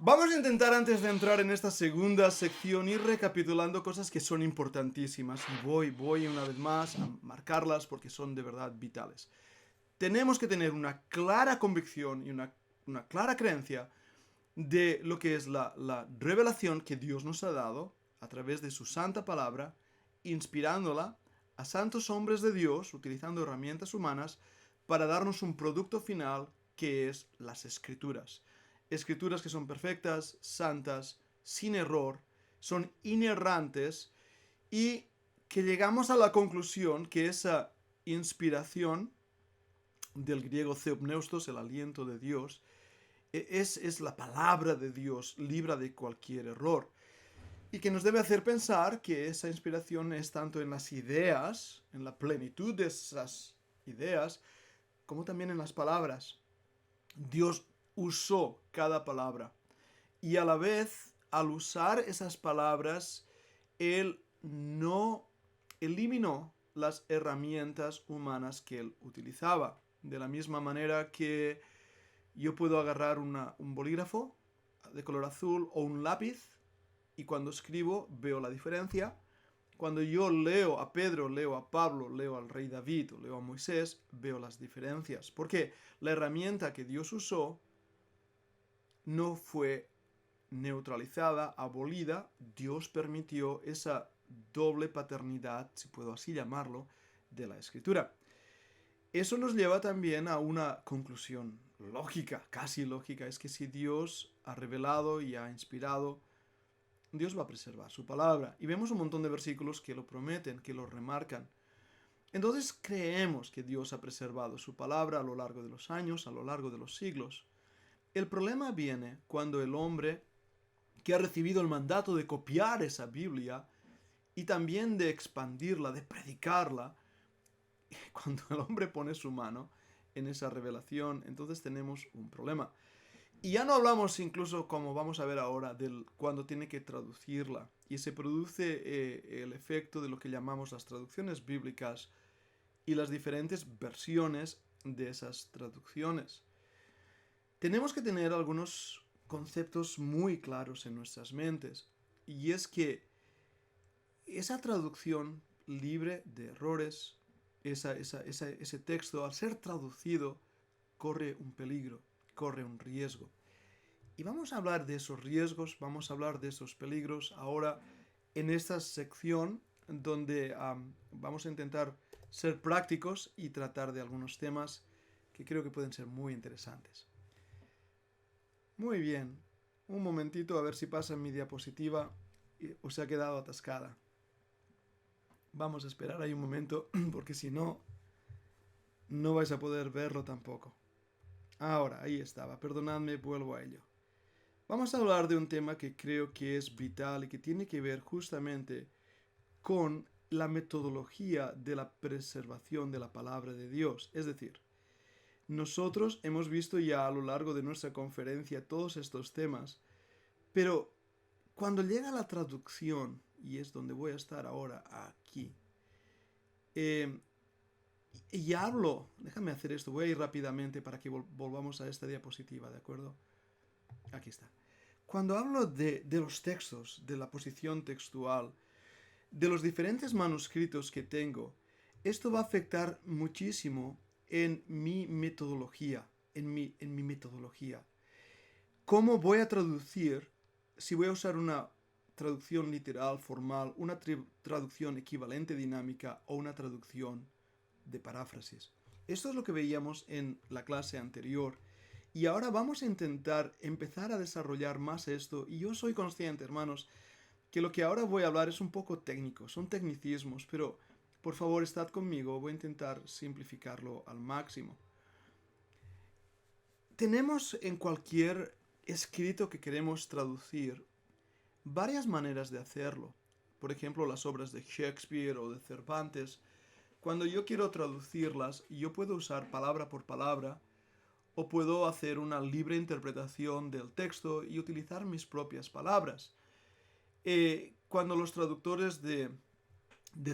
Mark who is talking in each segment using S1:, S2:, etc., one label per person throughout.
S1: Vamos a intentar, antes de entrar en esta segunda sección, ir recapitulando cosas que son importantísimas y voy una vez más a marcarlas porque son de verdad vitales. Tenemos que tener una clara convicción y una clara creencia de lo que es la revelación que Dios nos ha dado a través de su santa palabra, inspirándola a santos hombres de Dios, utilizando herramientas humanas, para darnos un producto final que es las escrituras. Escrituras que son perfectas, santas, sin error, son inerrantes y que llegamos a la conclusión que esa inspiración, del griego theopneustos, el aliento de Dios, es la palabra de Dios, libre de cualquier error. Y que nos debe hacer pensar que esa inspiración es tanto en las ideas, en la plenitud de esas ideas, como también en las palabras. Dios usó cada palabra. Y a la vez, al usar esas palabras, Él no eliminó las herramientas humanas que Él utilizaba. De la misma manera que yo puedo agarrar un bolígrafo de color azul o un lápiz y cuando escribo veo la diferencia. Cuando yo leo a Pedro, leo a Pablo, leo al rey David o leo a Moisés, veo las diferencias. Porque la herramienta que Dios usó no fue neutralizada, abolida. Dios permitió esa doble paternidad, si puedo así llamarlo, de la escritura. Eso nos lleva también a una conclusión lógica, casi lógica, es que si Dios ha revelado y ha inspirado, Dios va a preservar su palabra. Y vemos un montón de versículos que lo prometen, que lo remarcan. Entonces creemos que Dios ha preservado su palabra a lo largo de los años, a lo largo de los siglos. El problema viene cuando el hombre que ha recibido el mandato de copiar esa Biblia y también de expandirla, de predicarla, cuando el hombre pone su mano en esa revelación, entonces tenemos un problema. Y ya no hablamos incluso, como vamos a ver ahora, del cuando tiene que traducirla. Y se produce el efecto de lo que llamamos las traducciones bíblicas y las diferentes versiones de esas traducciones. Tenemos que tener algunos conceptos muy claros en nuestras mentes. Y es que esa traducción libre de errores, ese texto, al ser traducido, corre un peligro, corre un riesgo. Y vamos a hablar de esos riesgos, vamos a hablar de esos peligros ahora en esta sección donde vamos a intentar ser prácticos y tratar de algunos temas que creo que pueden ser muy interesantes. Muy bien, un momentito a ver si pasa en mi diapositiva o se ha quedado atascada. Vamos a esperar ahí un momento porque si no, no vais a poder verlo tampoco. Ahora, ahí estaba, perdonadme, vuelvo a ello. Vamos a hablar de un tema que creo que es vital y que tiene que ver justamente con la metodología de la preservación de la palabra de Dios. Es decir, nosotros hemos visto ya a lo largo de nuestra conferencia todos estos temas, pero cuando llega la traducción, y es donde voy a estar ahora, aquí, y hablo, déjame hacer esto, voy a ir rápidamente para que volvamos a esta diapositiva, ¿de acuerdo? Aquí está. Cuando hablo de los textos, de la posición textual, de los diferentes manuscritos que tengo, esto va a afectar muchísimo en mi metodología, en mi metodología. ¿Cómo voy a traducir si voy a usar una traducción literal, formal, una traducción equivalente dinámica o una traducción de paráfrasis? Esto es lo que veíamos en la clase anterior. Y ahora vamos a intentar empezar a desarrollar más esto. Y yo soy consciente, hermanos, que lo que ahora voy a hablar es un poco técnico, son tecnicismos, pero por favor estad conmigo, voy a intentar simplificarlo al máximo. Tenemos en cualquier escrito que queremos traducir varias maneras de hacerlo. Por ejemplo, las obras de Shakespeare o de Cervantes. Cuando yo quiero traducirlas, yo puedo usar palabra por palabra o puedo hacer una libre interpretación del texto y utilizar mis propias palabras. Cuando los traductores de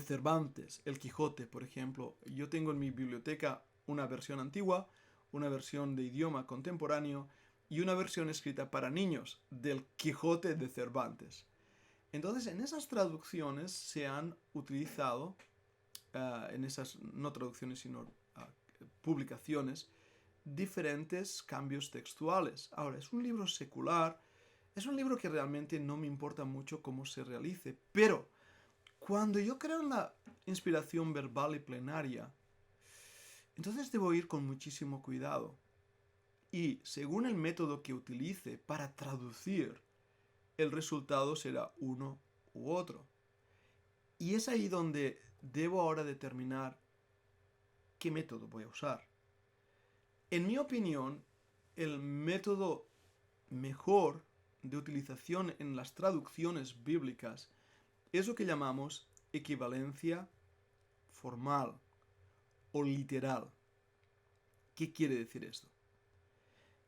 S1: Cervantes, El Quijote, por ejemplo, yo tengo en mi biblioteca una versión antigua, una versión de idioma contemporáneo y una versión escrita para niños del Quijote de Cervantes. Entonces, en esas traducciones se han utilizado, en esas, no traducciones, sino publicaciones, diferentes cambios textuales. Ahora, es un libro secular, es un libro que realmente no me importa mucho cómo se realice, pero cuando yo creo en la inspiración verbal y plenaria, entonces debo ir con muchísimo cuidado. Y según el método que utilice para traducir, el resultado será uno u otro. Y es ahí donde debo ahora determinar qué método voy a usar. En mi opinión, el método mejor de utilización en las traducciones bíblicas es lo que llamamos equivalencia formal o literal. ¿Qué quiere decir esto?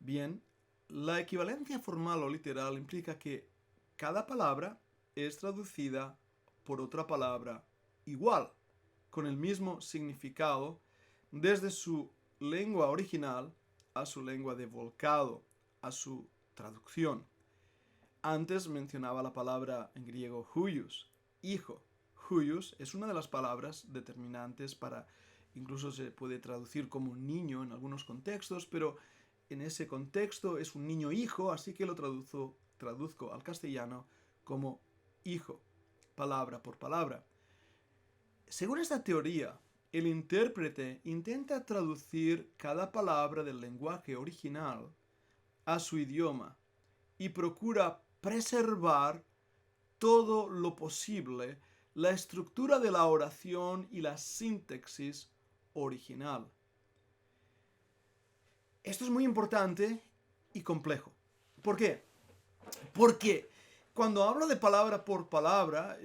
S1: Bien, la equivalencia formal o literal implica que cada palabra es traducida por otra palabra igual, con el mismo significado, desde su lengua original a su lengua de volcado, a su traducción. Antes mencionaba la palabra en griego huios, hijo. Huios es una de las palabras determinantes para, incluso se puede traducir como niño en algunos contextos, pero en ese contexto es un niño hijo, así que lo traduzco al castellano como hijo, palabra por palabra. Según esta teoría, el intérprete intenta traducir cada palabra del lenguaje original a su idioma y procura preservar todo lo posible la estructura de la oración y la sintaxis original. Esto es muy importante y complejo. ¿Por qué? Porque cuando hablo de palabra por palabra,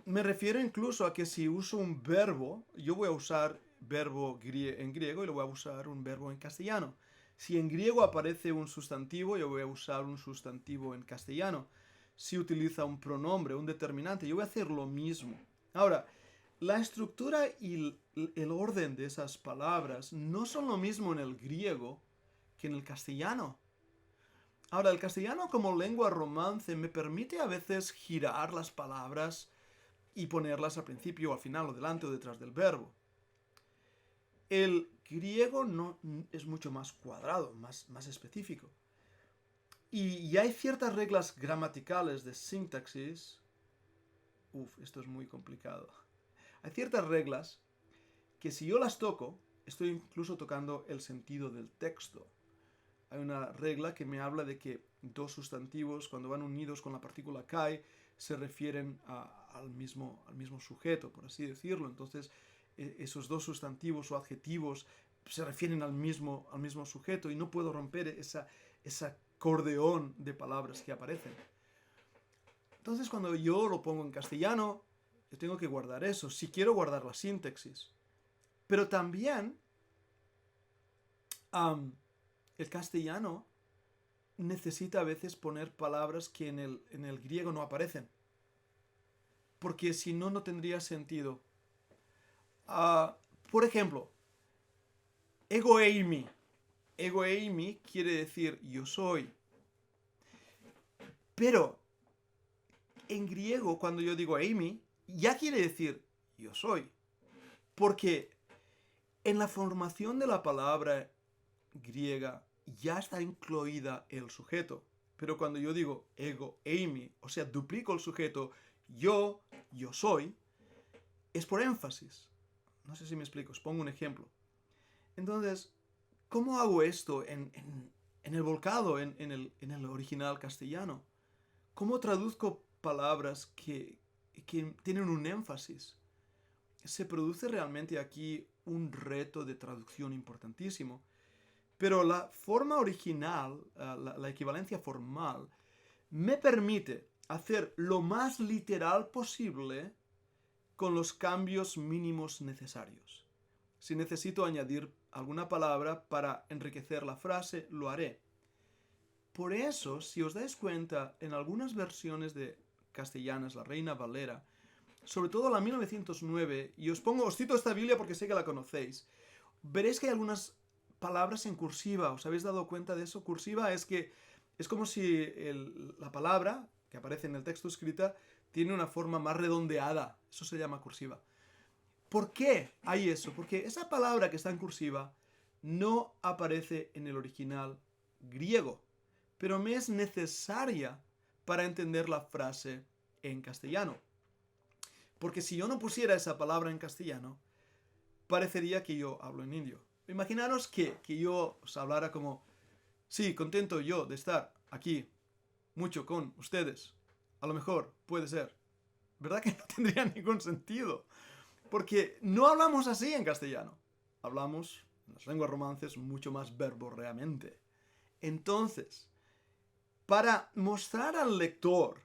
S1: me refiero incluso a que si uso un verbo, yo voy a usar verbo en griego y lo voy a usar un verbo en castellano. Si en griego aparece un sustantivo, yo voy a usar un sustantivo en castellano. Si utiliza un pronombre, un determinante, yo voy a hacer lo mismo. Ahora, la estructura y el orden de esas palabras no son lo mismo en el griego que en el castellano. Ahora, el castellano como lengua romance me permite a veces girar las palabras y ponerlas al principio, al final, o delante o detrás del verbo. El griego no es mucho más cuadrado, más específico. Y hay ciertas reglas gramaticales de sintaxis. Esto es muy complicado. Hay ciertas reglas que si yo las toco, estoy incluso tocando el sentido del texto. Hay una regla que me habla de que dos sustantivos, cuando van unidos con la partícula kai, se refieren al mismo sujeto, por así decirlo. Entonces, esos dos sustantivos o adjetivos se refieren al mismo sujeto y no puedo romper ese acordeón de palabras que aparecen. Entonces, cuando yo lo pongo en castellano, yo tengo que guardar eso, si quiero guardar la sintaxis. Pero también el castellano necesita a veces poner palabras que en el griego no aparecen. Porque si no, no tendría sentido. Por ejemplo, ego eimi. Ego eimi quiere decir yo soy. Pero en griego, cuando yo digo eimi, ya quiere decir yo soy. Porque en la formación de la palabra griega ya está incluida el sujeto. Pero cuando yo digo ego eimi, o sea, duplico el sujeto, yo soy, es por énfasis. No sé si me explico, os pongo un ejemplo. Entonces, ¿cómo hago esto en el volcado, en el original castellano? ¿Cómo traduzco palabras que tienen un énfasis? Se produce realmente aquí un reto de traducción importantísimo. Pero la forma original, la equivalencia formal, me permite hacer lo más literal posible con los cambios mínimos necesarios. Si necesito añadir alguna palabra para enriquecer la frase, lo haré. Por eso, si os dais cuenta, en algunas versiones de castellanas, la Reina Valera, sobre todo la 1909, y os cito esta Biblia porque sé que la conocéis, veréis que hay algunas palabras en cursiva. ¿Os habéis dado cuenta de eso? Cursiva es como si la palabra que aparece en el texto escrita tiene una forma más redondeada. Eso se llama cursiva. ¿Por qué hay eso? Porque esa palabra que está en cursiva no aparece en el original griego, pero me es necesaria para entender la frase en castellano. Porque si yo no pusiera esa palabra en castellano, parecería que yo hablo en indio. Imaginaros que yo os hablara como, sí, contento yo de estar aquí mucho con ustedes. A lo mejor, puede ser. ¿Verdad que no tendría ningún sentido? Porque no hablamos así en castellano. Hablamos, en las lenguas romances, mucho más verborreamente. Entonces, para mostrar al lector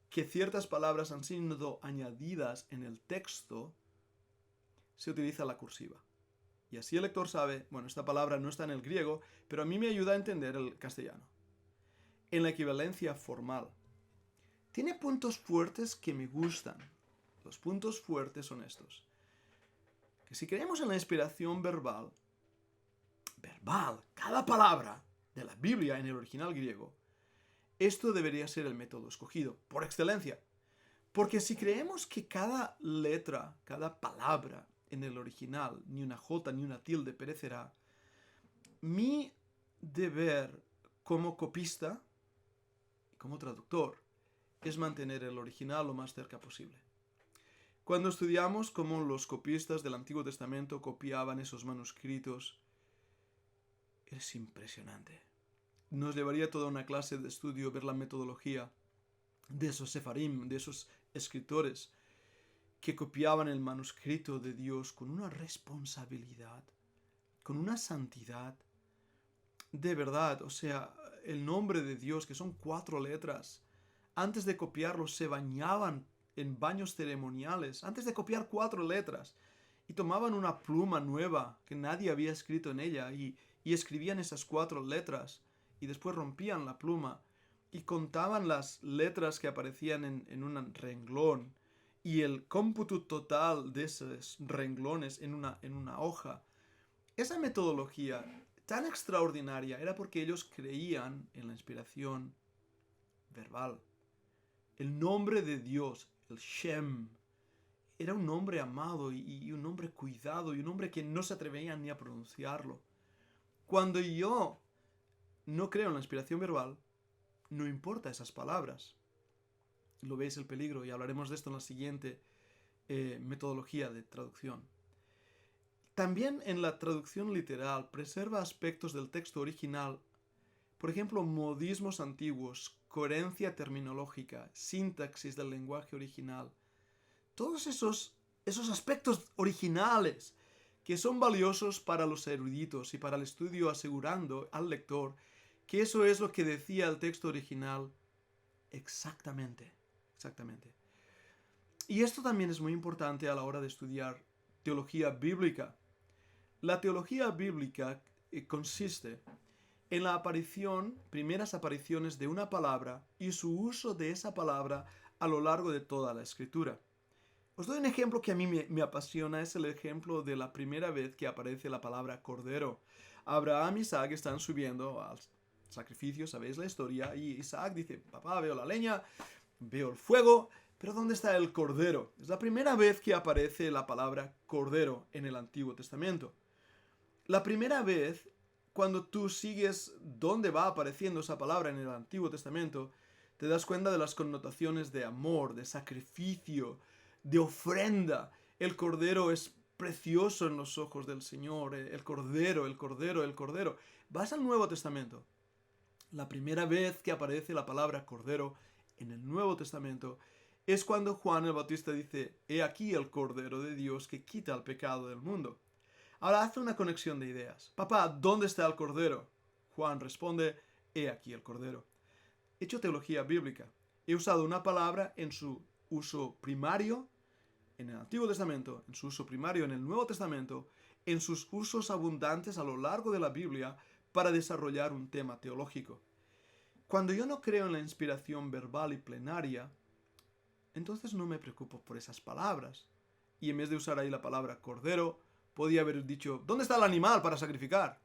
S1: que ciertas palabras han sido añadidas en el texto, se utiliza la cursiva. Y así el lector sabe, bueno, esta palabra no está en el griego, pero a mí me ayuda a entender el castellano. En la equivalencia formal, tiene puntos fuertes que me gustan. Los puntos fuertes son estos. Que si creemos en la inspiración verbal, cada palabra de la Biblia en el original griego, esto debería ser el método escogido, por excelencia. Porque si creemos que cada letra, cada palabra en el original, ni una jota ni una tilde perecerá, mi deber como copista, como traductor, es mantener el original lo más cerca posible. Cuando estudiamos cómo los copistas del Antiguo Testamento copiaban esos manuscritos, es impresionante. Nos llevaría toda una clase de estudio ver la metodología de esos sefarim, de esos escritores que copiaban el manuscrito de Dios con una responsabilidad, con una santidad. De verdad, o sea, el nombre de Dios, que son 4 letras, antes de copiarlo se bañaban en baños ceremoniales, antes de copiar 4 letras, y tomaban una pluma nueva que nadie había escrito en ella y escribían esas 4 letras y después rompían la pluma y contaban las letras que aparecían en un renglón y el cómputo total de esos renglones en una hoja. Esa metodología tan extraordinaria era porque ellos creían en la inspiración verbal. El nombre de Dios, el Shem, era un nombre amado y un nombre cuidado y un nombre que no se atrevían ni a pronunciarlo. Cuando yo no creo en la inspiración verbal, no importa esas palabras. Lo veis el peligro y hablaremos de esto en la siguiente metodología de traducción. También en la traducción literal preserva aspectos del texto original, por ejemplo, modismos antiguos, coherencia terminológica, sintaxis del lenguaje original. Todos esos aspectos originales que son valiosos para los eruditos y para el estudio, asegurando al lector que eso es lo que decía el texto original exactamente. Y esto también es muy importante a la hora de estudiar teología bíblica. La teología bíblica consiste en la primeras apariciones de una palabra y su uso de esa palabra a lo largo de toda la escritura. Os doy un ejemplo que a mí me apasiona, es el ejemplo de la primera vez que aparece la palabra cordero. Abraham y Isaac están subiendo al sacrificio, sabéis la historia, y Isaac dice, papá, veo la leña, veo el fuego, pero ¿dónde está el cordero? Es la primera vez que aparece la palabra cordero en el Antiguo Testamento. La primera vez, cuando tú sigues dónde va apareciendo esa palabra en el Antiguo Testamento, te das cuenta de las connotaciones de amor, de sacrificio, de ofrenda. El cordero es precioso en los ojos del Señor. El cordero. Vas al Nuevo Testamento. La primera vez que aparece la palabra cordero en el Nuevo Testamento es cuando Juan el Bautista dice, he aquí el Cordero de Dios que quita el pecado del mundo. Ahora hace una conexión de ideas. Papá, ¿dónde está el Cordero? Juan responde, he aquí el Cordero. He hecho teología bíblica. He usado una palabra en su uso primario en el Antiguo Testamento, en su uso primario en el Nuevo Testamento, en sus usos abundantes a lo largo de la Biblia para desarrollar un tema teológico. Cuando yo no creo en la inspiración verbal y plenaria, entonces no me preocupo por esas palabras. Y en vez de usar ahí la palabra cordero, podía haber dicho, ¿dónde está el animal para sacrificar?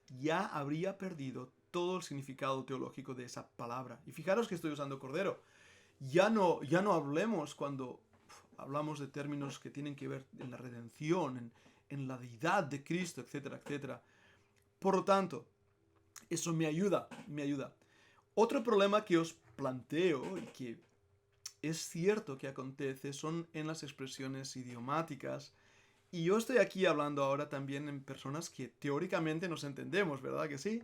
S1: ya habría perdido todo el significado teológico de esa palabra. Y fijaros que estoy usando cordero. Ya no hablemos cuando hablamos de términos que tienen que ver en la redención, en la deidad de Cristo, etcétera, etcétera. Por lo tanto, eso me ayuda. Otro problema que os planteo y que es cierto que acontece son en las expresiones idiomáticas. Y yo estoy aquí hablando ahora también en personas que teóricamente nos entendemos, ¿verdad que sí?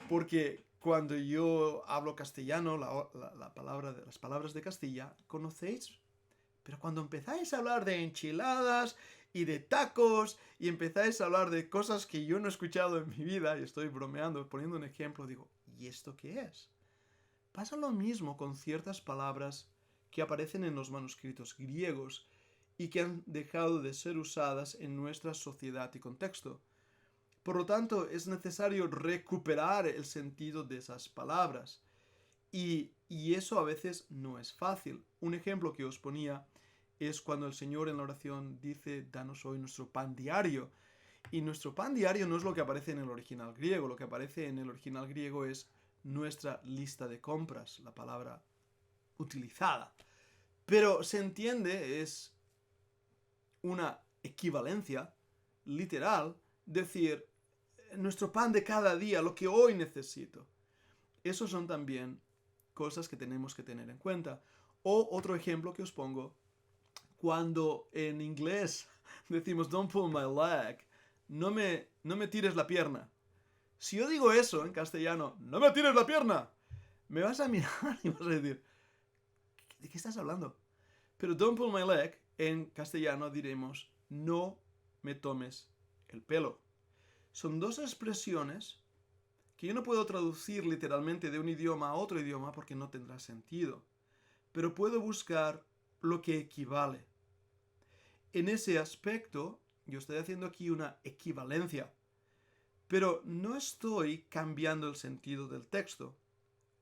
S1: Porque cuando yo hablo castellano, las palabras de Castilla, conocéis. Pero cuando empezáis a hablar de enchiladas y de tacos y empezáis a hablar de cosas que yo no he escuchado en mi vida, y estoy bromeando, poniendo un ejemplo, digo, ¿y esto qué es? Pasa lo mismo con ciertas palabras que aparecen en los manuscritos griegos y que han dejado de ser usadas en nuestra sociedad y contexto. Por lo tanto, es necesario recuperar el sentido de esas palabras. Y eso a veces no es fácil. Un ejemplo que os ponía es cuando el Señor en la oración dice, danos hoy nuestro pan diario. Y nuestro pan diario no es lo que aparece en el original griego. Lo que aparece en el original griego es nuestra lista de compras, la palabra utilizada. Pero se entiende, es una equivalencia literal, decir, nuestro pan de cada día, lo que hoy necesito. Esos son también cosas que tenemos que tener en cuenta. O otro ejemplo que os pongo, cuando en inglés decimos don't pull my leg, no me tires la pierna. Si yo digo eso en castellano, no me tires la pierna, me vas a mirar y vas a decir, ¿de qué estás hablando? Pero don't pull my leg, en castellano diremos, no me tomes el pelo. Son dos expresiones que yo no puedo traducir literalmente de un idioma a otro idioma porque no tendrá sentido, pero puedo buscar lo que equivale. En ese aspecto, yo estoy haciendo aquí una equivalencia, pero no estoy cambiando el sentido del texto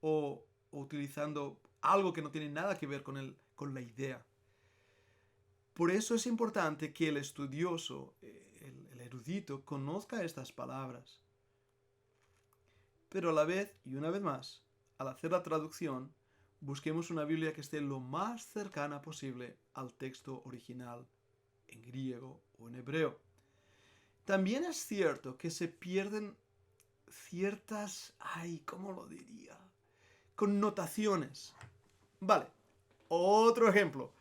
S1: o utilizando algo que no tiene nada que ver con la idea. Por eso es importante que el estudioso, el erudito, conozca estas palabras. Pero a la vez, y una vez más, al hacer la traducción, busquemos una Biblia que esté lo más cercana posible al texto original en griego o en hebreo. También es cierto que se pierden ciertas, ¿cómo lo diría? Connotaciones. Vale, otro ejemplo.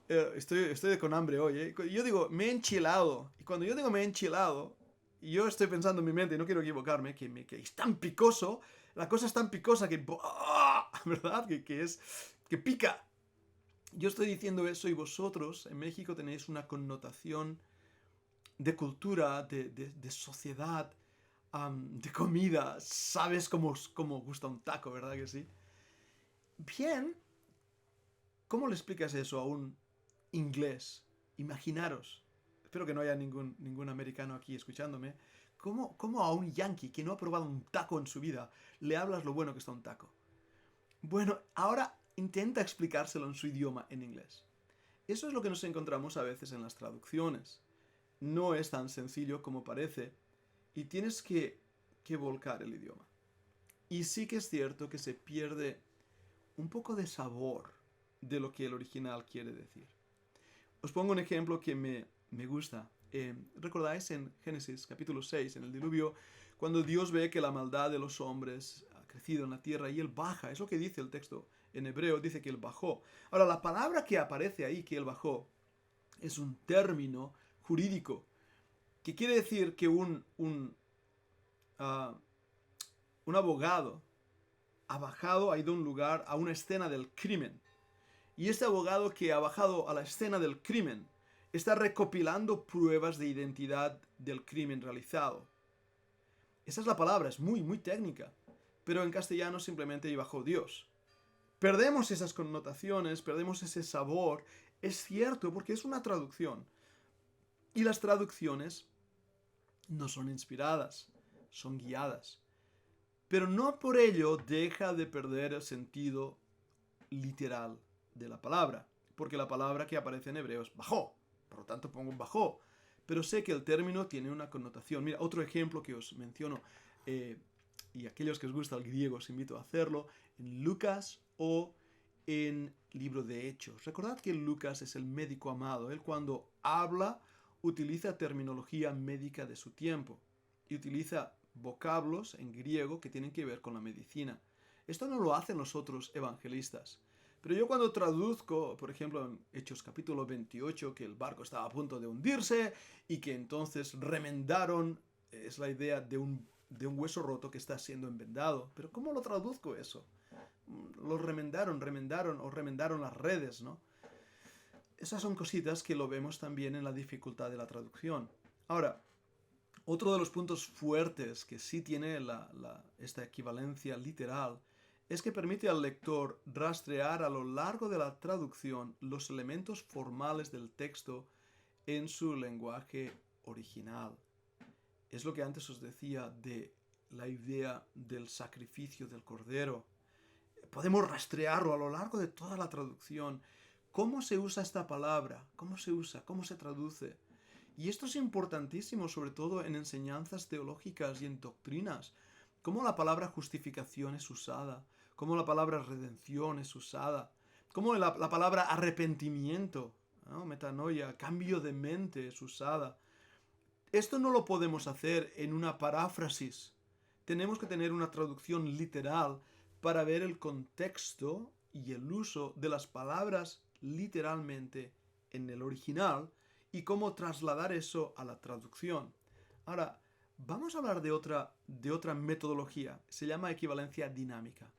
S1: Estoy con hambre hoy, ¿eh? Yo digo, me he enchilado. Y cuando yo digo me he enchilado, yo estoy pensando en mi mente, y no quiero equivocarme, que es tan picoso, la cosa es tan picosa que, ¿verdad? Que pica. Yo estoy diciendo eso y vosotros en México tenéis una connotación de cultura, de sociedad, de comida. Sabes cómo gusta un taco, ¿verdad que sí? Bien, ¿cómo le explicas eso a un inglés? Imaginaros. Espero que no haya ningún americano aquí escuchándome. ¿Cómo a un yankee que no ha probado un taco en su vida le hablas lo bueno que está un taco? Bueno, ahora intenta explicárselo en su idioma en inglés. Eso es lo que nos encontramos a veces en las traducciones. No es tan sencillo como parece y tienes que volcar el idioma. Y sí que es cierto que se pierde un poco de sabor de lo que el original quiere decir. Os pongo un ejemplo que me gusta. ¿Recordáis en Génesis capítulo 6, en el diluvio, cuando Dios ve que la maldad de los hombres ha crecido en la tierra y Él baja? Es lo que dice el texto en hebreo, dice que Él bajó. Ahora, la palabra que aparece ahí, que Él bajó, es un término jurídico que quiere decir que un abogado ha bajado, ha ido a un lugar, a una escena del crimen. Y este abogado que ha bajado a la escena del crimen está recopilando pruebas de identidad del crimen realizado. Esa es la palabra, es muy, muy técnica. Pero en castellano simplemente bajó Dios. Perdemos esas connotaciones, perdemos ese sabor. Es cierto, porque es una traducción. Y las traducciones no son inspiradas, son guiadas. Pero no por ello deja de perder el sentido literal de la palabra. Porque la palabra que aparece en hebreo es bajó. Por lo tanto pongo bajó. pero sé que el término tiene una connotación. Mira, otro ejemplo que os menciono, y aquellos que os gusta el griego os invito a hacerlo, en Lucas o en libro de Hechos. Recordad que Lucas es el médico amado. Él cuando habla utiliza terminología médica de su tiempo y utiliza vocablos en griego que tienen que ver con la medicina. Esto no lo hacen los otros evangelistas. Pero yo cuando traduzco, por ejemplo, en Hechos capítulo 28, que el barco estaba a punto de hundirse y que entonces remendaron, es la idea de un hueso roto que está siendo enmendado. Pero ¿cómo lo traduzco eso? Lo remendaron o remendaron las redes, ¿no? Esas son cositas que lo vemos también en la dificultad de la traducción. Ahora, otro de los puntos fuertes que sí tiene esta equivalencia literal es que permite al lector rastrear a lo largo de la traducción los elementos formales del texto en su lenguaje original. Es lo que antes os decía de la idea del sacrificio del cordero. Podemos rastrearlo a lo largo de toda la traducción. ¿Cómo se usa esta palabra? ¿Cómo se usa? ¿Cómo se traduce? Y esto es importantísimo, sobre todo en enseñanzas teológicas y en doctrinas. Cómo la palabra justificación es usada, cómo la palabra redención es usada, cómo la palabra arrepentimiento, ¿no? Metanoia, cambio de mente es usada. Esto no lo podemos hacer en una paráfrasis. Tenemos que tener una traducción literal para ver el contexto y el uso de las palabras literalmente en el original y cómo trasladar eso a la traducción. Ahora, vamos a hablar de otra metodología. Se llama equivalencia dinámica.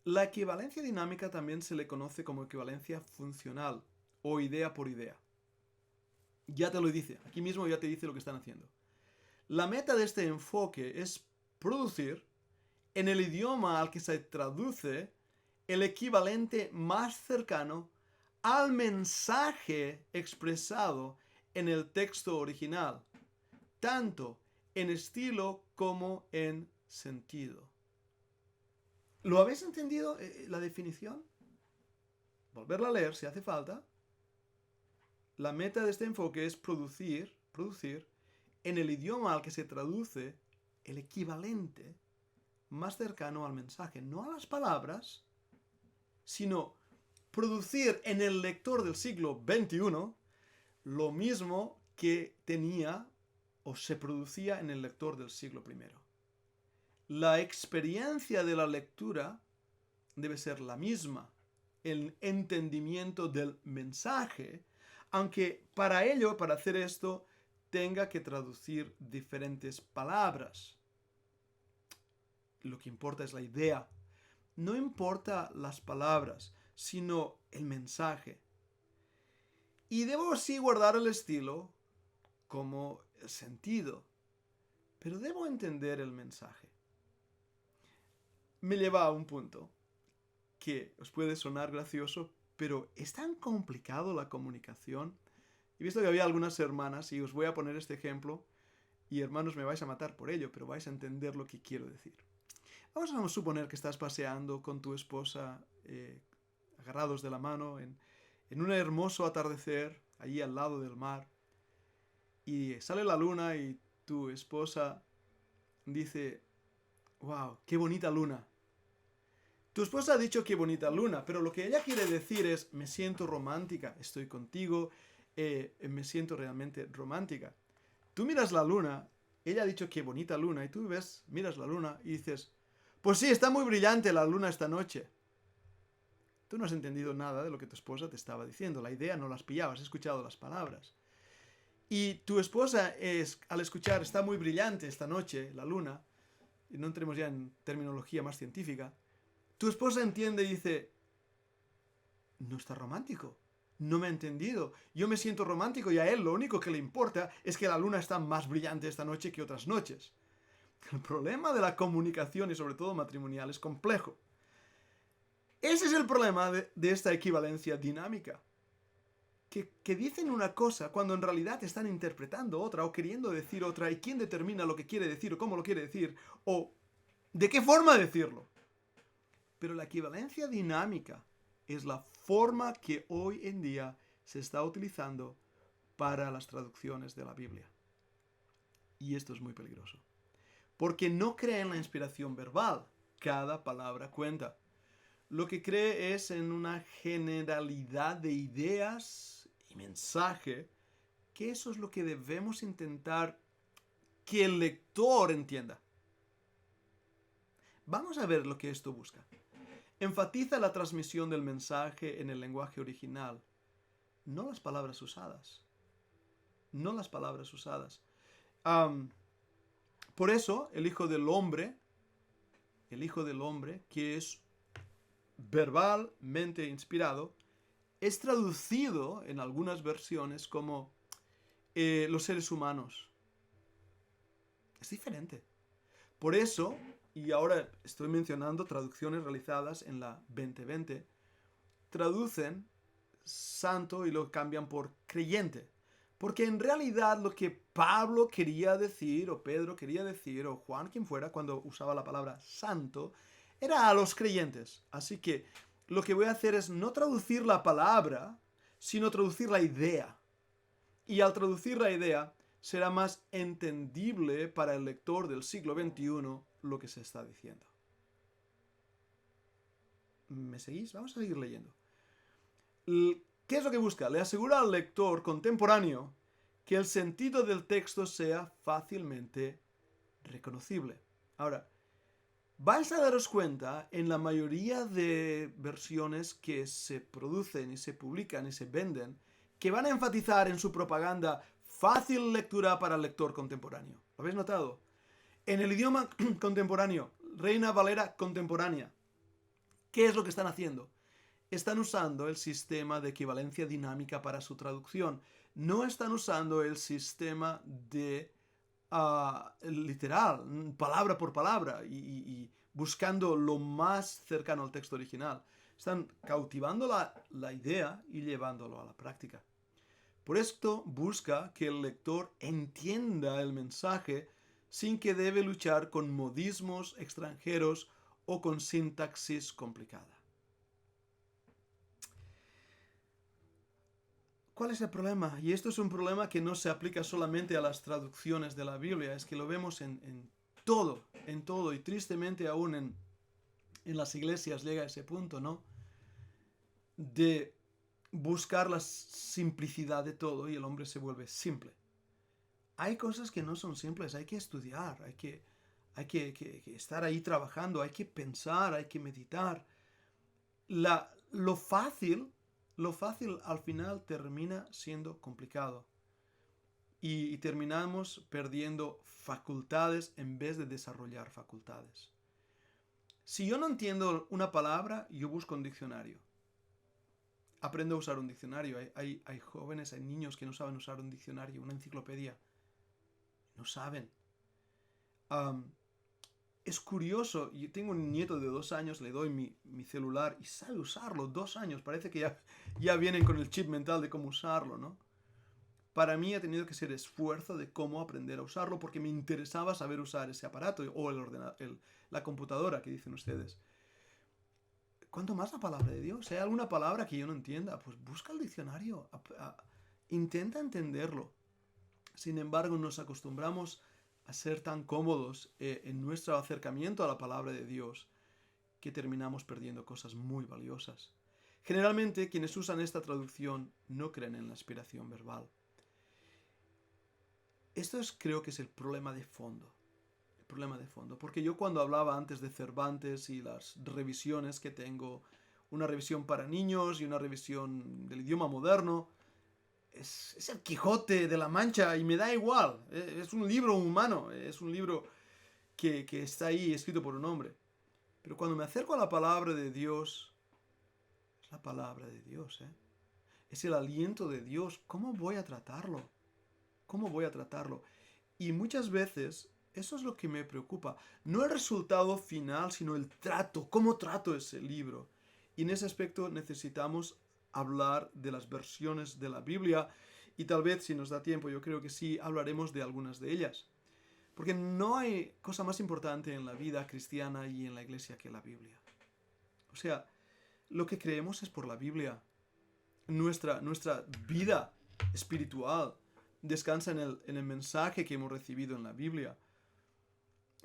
S1: La equivalencia dinámica también se le conoce como equivalencia funcional o idea por idea. Ya te lo dice, aquí mismo ya te dice lo que están haciendo. La meta de este enfoque es producir en el idioma al que se traduce el equivalente más cercano al mensaje expresado en el texto original, tanto en estilo como en sentido. ¿Lo habéis entendido la definición? Volverla a leer si hace falta. La meta de este enfoque es producir en el idioma al que se traduce el equivalente más cercano al mensaje, no a las palabras, sino producir en el lector del siglo XXI lo mismo que tenía o se producía en el lector del siglo I. La experiencia de la lectura debe ser la misma, el entendimiento del mensaje, aunque para ello, para hacer esto, tenga que traducir diferentes palabras. Lo que importa es la idea. No importa las palabras, sino el mensaje. Y debo sí guardar el estilo como el sentido, pero debo entender el mensaje. Me lleva a un punto que os puede sonar gracioso, pero es tan complicado la comunicación. He visto que había algunas hermanas, y os voy a poner este ejemplo, y hermanos me vais a matar por ello, pero vais a entender lo que quiero decir. Vamos a suponer que estás paseando con tu esposa, agarrados de la mano, en un hermoso atardecer, allí al lado del mar, y sale la luna y tu esposa dice, wow, qué bonita luna. Tu esposa ha dicho qué bonita luna, pero lo que ella quiere decir es, me siento romántica, estoy contigo, me siento realmente romántica. Tú miras la luna, ella ha dicho qué bonita luna, y tú miras la luna y dices, pues sí, está muy brillante la luna esta noche. Tú no has entendido nada de lo que tu esposa te estaba diciendo, la idea no la has pillado, has escuchado las palabras. Y tu esposa, al escuchar, está muy brillante esta noche, la luna, y no entremos ya en terminología más científica, tu esposa entiende y dice, no está romántico, no me ha entendido, yo me siento romántico y a él lo único que le importa es que la luna está más brillante esta noche que otras noches. El problema de la comunicación y sobre todo matrimonial es complejo. Ese es el problema de esta equivalencia dinámica. Que dicen una cosa cuando en realidad están interpretando otra o queriendo decir otra, y quién determina lo que quiere decir o cómo lo quiere decir o de qué forma decirlo. Pero la equivalencia dinámica es la forma que hoy en día se está utilizando para las traducciones de la Biblia. Y esto es muy peligroso. Porque no cree en la inspiración verbal. Cada palabra cuenta. Lo que cree es en una generalidad de ideas y mensaje, que eso es lo que debemos intentar que el lector entienda. Vamos a ver lo que esto busca. Enfatiza la transmisión del mensaje en el lenguaje original, no las palabras usadas. No las palabras usadas. Por eso, el Hijo del Hombre, que es verbalmente inspirado, es traducido en algunas versiones como los seres humanos. Es diferente. Por eso, y ahora estoy mencionando traducciones realizadas en la 2020, traducen santo y lo cambian por creyente. Porque en realidad lo que Pablo quería decir, o Pedro quería decir, o Juan, quien fuera, cuando usaba la palabra santo, era a los creyentes. Así que lo que voy a hacer es no traducir la palabra, sino traducir la idea. Y al traducir la idea, será más entendible para el lector del siglo XXI lo que se está diciendo. ¿Me seguís? Vamos a seguir leyendo. ¿Qué es lo que busca? Le asegura al lector contemporáneo que el sentido del texto sea fácilmente reconocible. Ahora, vais a daros cuenta en la mayoría de versiones que se producen y se publican y se venden, que van a enfatizar en su propaganda fácil lectura para el lector contemporáneo. ¿Lo habéis notado? En el idioma contemporáneo, Reina Valera contemporánea, ¿qué es lo que están haciendo? Están usando el sistema de equivalencia dinámica para su traducción. No están usando el sistema de literal, palabra por palabra, y buscando lo más cercano al texto original. Están cautivando la idea y llevándolo a la práctica. Por esto busca que el lector entienda el mensaje sin que debe luchar con modismos extranjeros o con sintaxis complicada. ¿Cuál es el problema? Y esto es un problema que no se aplica solamente a las traducciones de la Biblia, es que lo vemos en todo, y tristemente aún en las iglesias llega a ese punto, ¿no? De buscar la simplicidad de todo y el hombre se vuelve simple. Hay cosas que no son simples, hay que estudiar, hay que estar ahí trabajando, hay que pensar, hay que meditar. Lo fácil al final termina siendo complicado. Y terminamos perdiendo facultades en vez de desarrollar facultades. Si yo no entiendo una palabra, yo busco un diccionario. Aprendo a usar un diccionario. Hay jóvenes, hay niños que no saben usar un diccionario, una enciclopedia. No saben. Es curioso, yo tengo un nieto de 2 años, le doy mi celular y sabe usarlo, 2 años, parece que ya vienen con el chip mental de cómo usarlo, ¿no? Para mí ha tenido que ser esfuerzo de cómo aprender a usarlo porque me interesaba saber usar ese aparato o la computadora que dicen ustedes. ¿Cuánto más la palabra de Dios? Si hay alguna palabra que yo no entienda, pues busca el diccionario, intenta entenderlo. Sin embargo, nos acostumbramos a ser tan cómodos en nuestro acercamiento a la palabra de Dios que terminamos perdiendo cosas muy valiosas. Generalmente, quienes usan esta traducción no creen en la inspiración verbal. Creo que es el problema de fondo. El problema de fondo. Porque yo cuando hablaba antes de Cervantes y las revisiones que tengo, una revisión para niños y una revisión del idioma moderno, es el Quijote de la Mancha y me da igual. Es un libro humano, es un libro que está ahí escrito por un hombre. Pero cuando me acerco a la palabra de Dios, es la palabra de Dios, ¿eh? Es el aliento de Dios. ¿Cómo voy a tratarlo? ¿Cómo voy a tratarlo? Y muchas veces eso es lo que me preocupa. No el resultado final, sino el trato. ¿Cómo trato ese libro? Y en ese aspecto necesitamos hablar de las versiones de la Biblia y tal vez, si nos da tiempo, yo creo que sí, hablaremos de algunas de ellas. Porque no hay cosa más importante en la vida cristiana y en la iglesia que la Biblia. O sea, lo que creemos es por la Biblia. Nuestra vida espiritual, descansa en el mensaje que hemos recibido en la Biblia.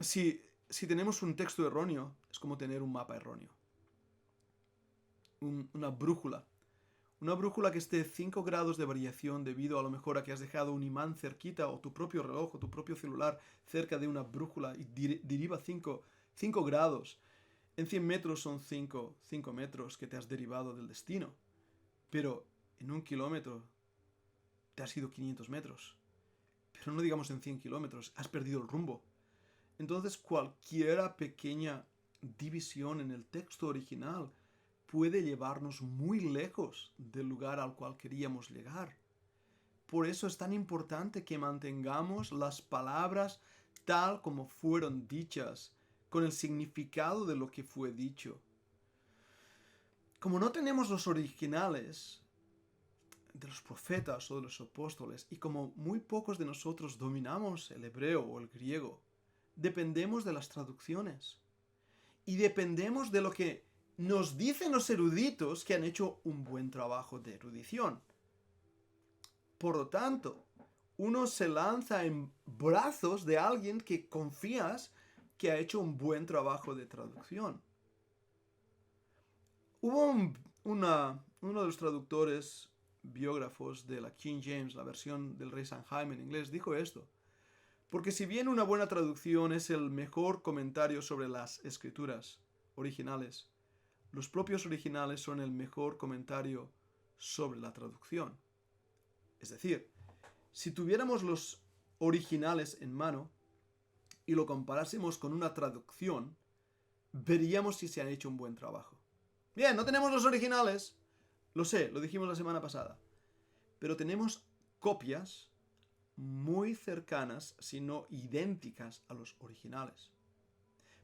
S1: Si tenemos un texto erróneo, es como tener un mapa erróneo. Una brújula. Una brújula que esté 5 grados de variación debido a lo mejor a que has dejado un imán cerquita o tu propio reloj o tu propio celular cerca de una brújula y deriva 5 grados. En 100 metros son 5 metros que te has derivado del destino. Pero en 1 kilómetro te has ido 500 metros. Pero no digamos en 100 kilómetros, has perdido el rumbo. Entonces cualquier pequeña división en el texto original puede llevarnos muy lejos del lugar al cual queríamos llegar. Por eso es tan importante que mantengamos las palabras tal como fueron dichas, con el significado de lo que fue dicho. Como no tenemos los originales de los profetas o de los apóstoles, y como muy pocos de nosotros dominamos el hebreo o el griego, dependemos de las traducciones. Y dependemos de lo que nos dicen los eruditos que han hecho un buen trabajo de erudición. Por lo tanto, uno se lanza en brazos de alguien que confías que ha hecho un buen trabajo de traducción. Hubo uno de los traductores biógrafos de la King James, la versión del rey San Jaime en inglés, dijo esto: porque si bien una buena traducción es el mejor comentario sobre las escrituras originales, los propios originales son el mejor comentario sobre la traducción. Es decir, si tuviéramos los originales en mano y lo comparásemos con una traducción, veríamos si se han hecho un buen trabajo. Bien, no tenemos los originales, lo sé, lo dijimos la semana pasada, pero tenemos copias muy cercanas, si no idénticas a los originales.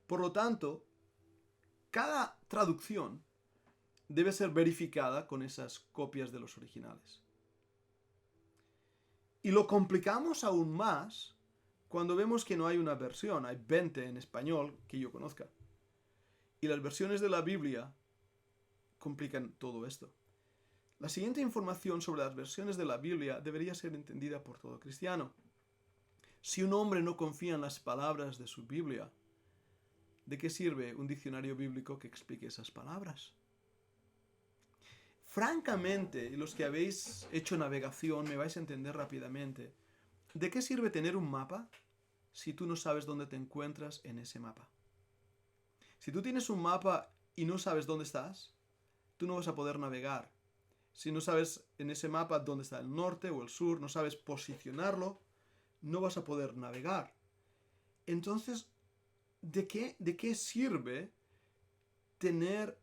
S1: Por lo tanto, cada traducción debe ser verificada con esas copias de los originales. Y lo complicamos aún más cuando vemos que no hay una versión, hay 20 en español que yo conozca. Y las versiones de la Biblia complican todo esto. La siguiente información sobre las versiones de la Biblia debería ser entendida por todo cristiano. Si un hombre no confía en las palabras de su Biblia, ¿de qué sirve un diccionario bíblico que explique esas palabras? Francamente, y los que habéis hecho navegación me vais a entender rápidamente, ¿de qué sirve tener un mapa si tú no sabes dónde te encuentras en ese mapa? Si tú tienes un mapa y no sabes dónde estás, tú no vas a poder navegar. Si no sabes en ese mapa dónde está el norte o el sur, no sabes posicionarlo, no vas a poder navegar. Entonces, ¿de qué sirve tener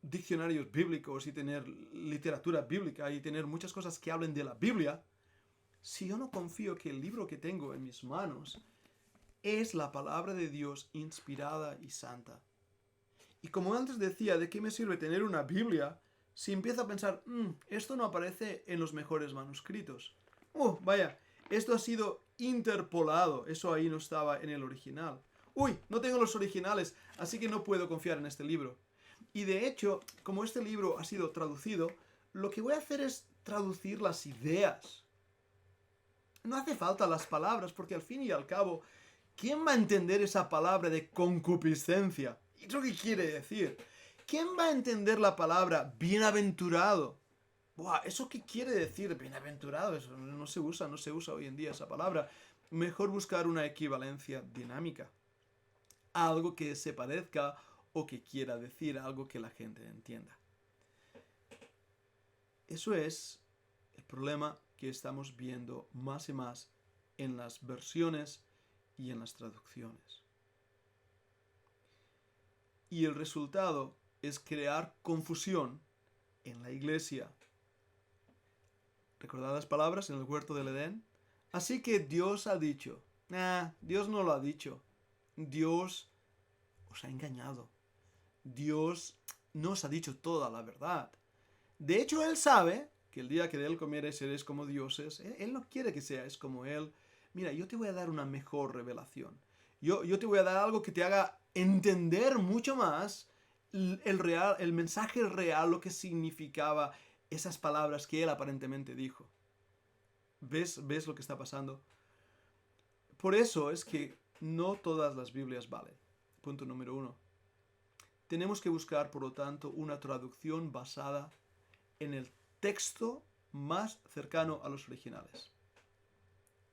S1: diccionarios bíblicos y tener literatura bíblica y tener muchas cosas que hablen de la Biblia si yo no confío que el libro que tengo en mis manos es la palabra de Dios inspirada y santa? Y como antes decía, ¿de qué me sirve tener una Biblia si empiezo a pensar, esto no aparece en los mejores manuscritos? Vaya, esto ha sido interpolado, eso ahí no estaba en el original. No tengo los originales, así que no puedo confiar en este libro. Y de hecho, como este libro ha sido traducido, lo que voy a hacer es traducir las ideas. No hace falta las palabras, porque al fin y al cabo, ¿quién va a entender esa palabra de concupiscencia? ¿Y eso qué quiere decir? ¿Quién va a entender la palabra bienaventurado? ¿Eso qué quiere decir? Bienaventurado, eso no se usa hoy en día esa palabra. Mejor buscar una equivalencia dinámica. Algo que se parezca o que quiera decir algo que la gente entienda. Eso es el problema que estamos viendo más y más en las versiones y en las traducciones. Y el resultado es crear confusión en la iglesia. ¿Recordad las palabras en el huerto del Edén? Así que Dios ha dicho. Dios no lo ha dicho. Dios os ha engañado. Dios no os ha dicho toda la verdad. De hecho, Él sabe que el día que de Él comiereis seréis como dioses. Él no quiere que seáis como Él. Mira, yo te voy a dar una mejor revelación. Yo te voy a dar algo que te haga entender mucho más el mensaje real, lo que significaba esas palabras que él aparentemente dijo. ¿Ves lo que está pasando? Por eso es que no todas las Biblias valen. Punto número 1. Tenemos que buscar, por lo tanto, una traducción basada en el texto más cercano a los originales.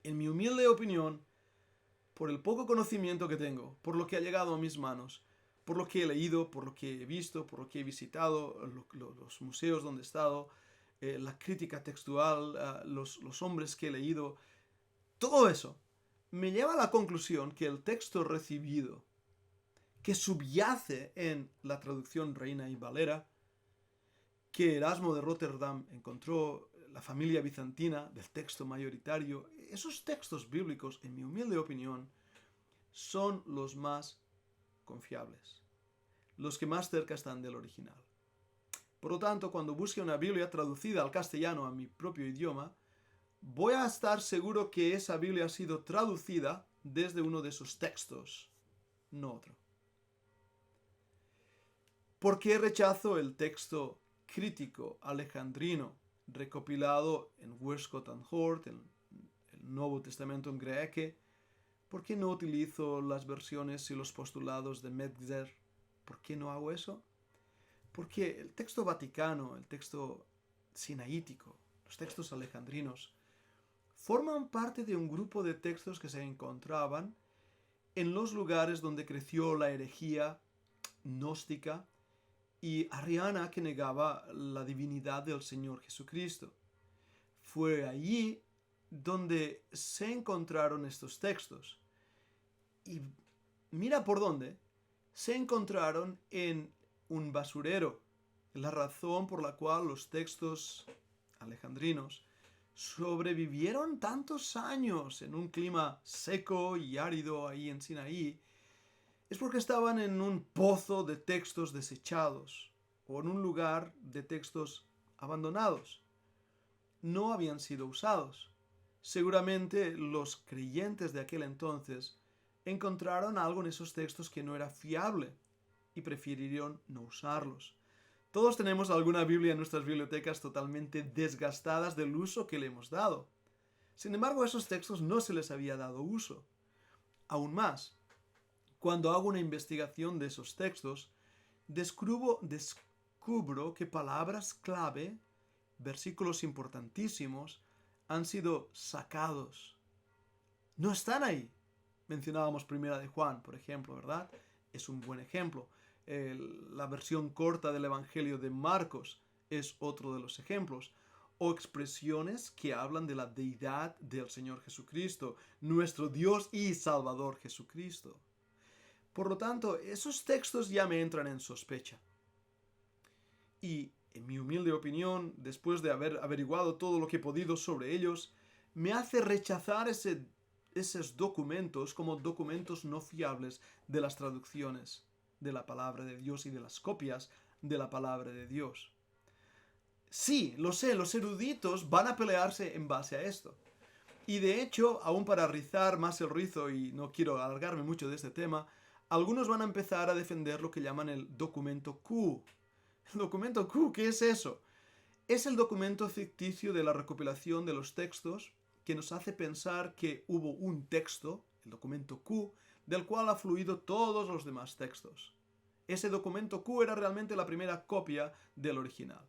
S1: En mi humilde opinión, por el poco conocimiento que tengo, por lo que ha llegado a mis manos, por lo que he leído, por lo que he visto, por lo que he visitado, los museos donde he estado, la crítica textual, los hombres que he leído, todo eso me lleva a la conclusión que el texto recibido, que subyace en la traducción Reina y Valera, que Erasmo de Rotterdam encontró, la familia bizantina del texto mayoritario, esos textos bíblicos, en mi humilde opinión, son los más confiables, los que más cerca están del original. Por lo tanto, cuando busque una Biblia traducida al castellano a mi propio idioma, voy a estar seguro que esa Biblia ha sido traducida desde uno de esos textos, no otro. ¿Por qué rechazo el texto crítico alejandrino recopilado en Westcott and Hort, en el Nuevo Testamento en Greeke? ¿Por qué no utilizo las versiones y los postulados de Metzger? ¿Por qué no hago eso? Porque el texto vaticano, el texto sinaítico, los textos alejandrinos, forman parte de un grupo de textos que se encontraban en los lugares donde creció la herejía gnóstica y arriana que negaba la divinidad del Señor Jesucristo. Fue allí donde se encontraron estos textos. Y mira por dónde se encontraron en un basurero. La razón por la cual los textos alejandrinos sobrevivieron tantos años en un clima seco y árido ahí en Sinaí es porque estaban en un pozo de textos desechados o en un lugar de textos abandonados. No habían sido usados. Seguramente los creyentes de aquel entonces encontraron algo en esos textos que no era fiable y prefirieron no usarlos. Todos tenemos alguna Biblia en nuestras bibliotecas totalmente desgastadas del uso que le hemos dado. Sin embargo, a esos textos no se les había dado uso. Aún más, cuando hago una investigación de esos textos, descubro que palabras clave, versículos importantísimos, han sido sacados. No están ahí. Mencionábamos Primera de Juan, por ejemplo, ¿verdad? Es un buen ejemplo. La versión corta del Evangelio de Marcos es otro de los ejemplos. O expresiones que hablan de la deidad del Señor Jesucristo, nuestro Dios y Salvador Jesucristo. Por lo tanto, esos textos ya me entran en sospecha. Y, en mi humilde opinión, después de haber averiguado todo lo que he podido sobre ellos, me hace rechazar esos documentos como documentos no fiables de las traducciones de la palabra de Dios y de las copias de la palabra de Dios. Sí, lo sé, los eruditos van a pelearse en base a esto. Y de hecho, aún para rizar más el rizo, y no quiero alargarme mucho de este tema, algunos van a empezar a defender lo que llaman el documento Q. ¿El documento Q? ¿Qué es eso? Es el documento ficticio de la recopilación de los textos que nos hace pensar que hubo un texto, el documento Q, del cual ha fluido todos los demás textos. Ese documento Q era realmente la primera copia del original.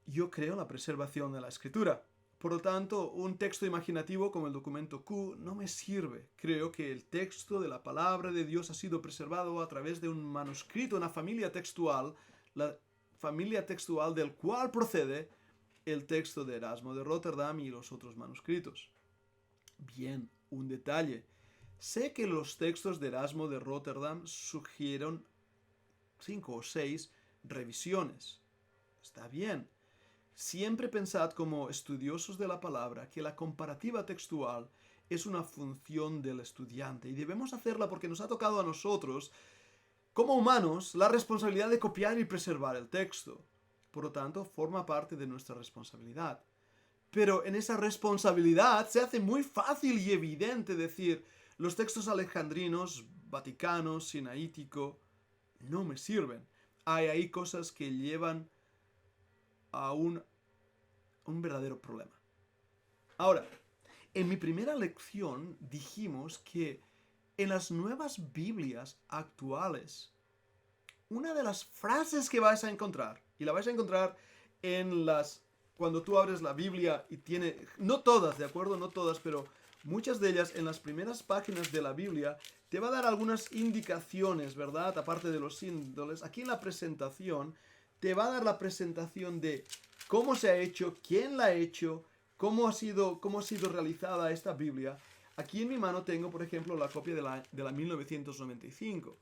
S1: Yo creo en la preservación de la escritura. Por lo tanto, un texto imaginativo como el documento Q no me sirve. Creo que el texto de la palabra de Dios ha sido preservado a través de un manuscrito, una familia textual, la familia textual del cual procede el texto de Erasmo de Rotterdam y los otros manuscritos. Bien, un detalle. Sé que los textos de Erasmo de Rotterdam sugirieron 5 o 6 revisiones. Está bien. Siempre pensad como estudiosos de la palabra que la comparativa textual es una función del estudiante y debemos hacerla porque nos ha tocado a nosotros, como humanos, la responsabilidad de copiar y preservar el texto. Por lo tanto, forma parte de nuestra responsabilidad. Pero en esa responsabilidad se hace muy fácil y evidente decir, los textos alejandrinos, vaticanos, sinaítico, no me sirven. Hay ahí cosas que llevan a un verdadero problema. Ahora, en mi primera lección dijimos que en las nuevas Biblias actuales, una de las frases que vais a encontrar, y la vais a encontrar cuando tú abres la Biblia y tiene, no todas, ¿de acuerdo? No todas, pero muchas de ellas en las primeras páginas de la Biblia te va a dar algunas indicaciones, ¿verdad? Aparte de los símbolos, aquí en la presentación te va a dar la presentación de cómo se ha hecho, quién la ha hecho, cómo ha sido realizada esta Biblia. Aquí en mi mano tengo, por ejemplo, la copia de la 1995.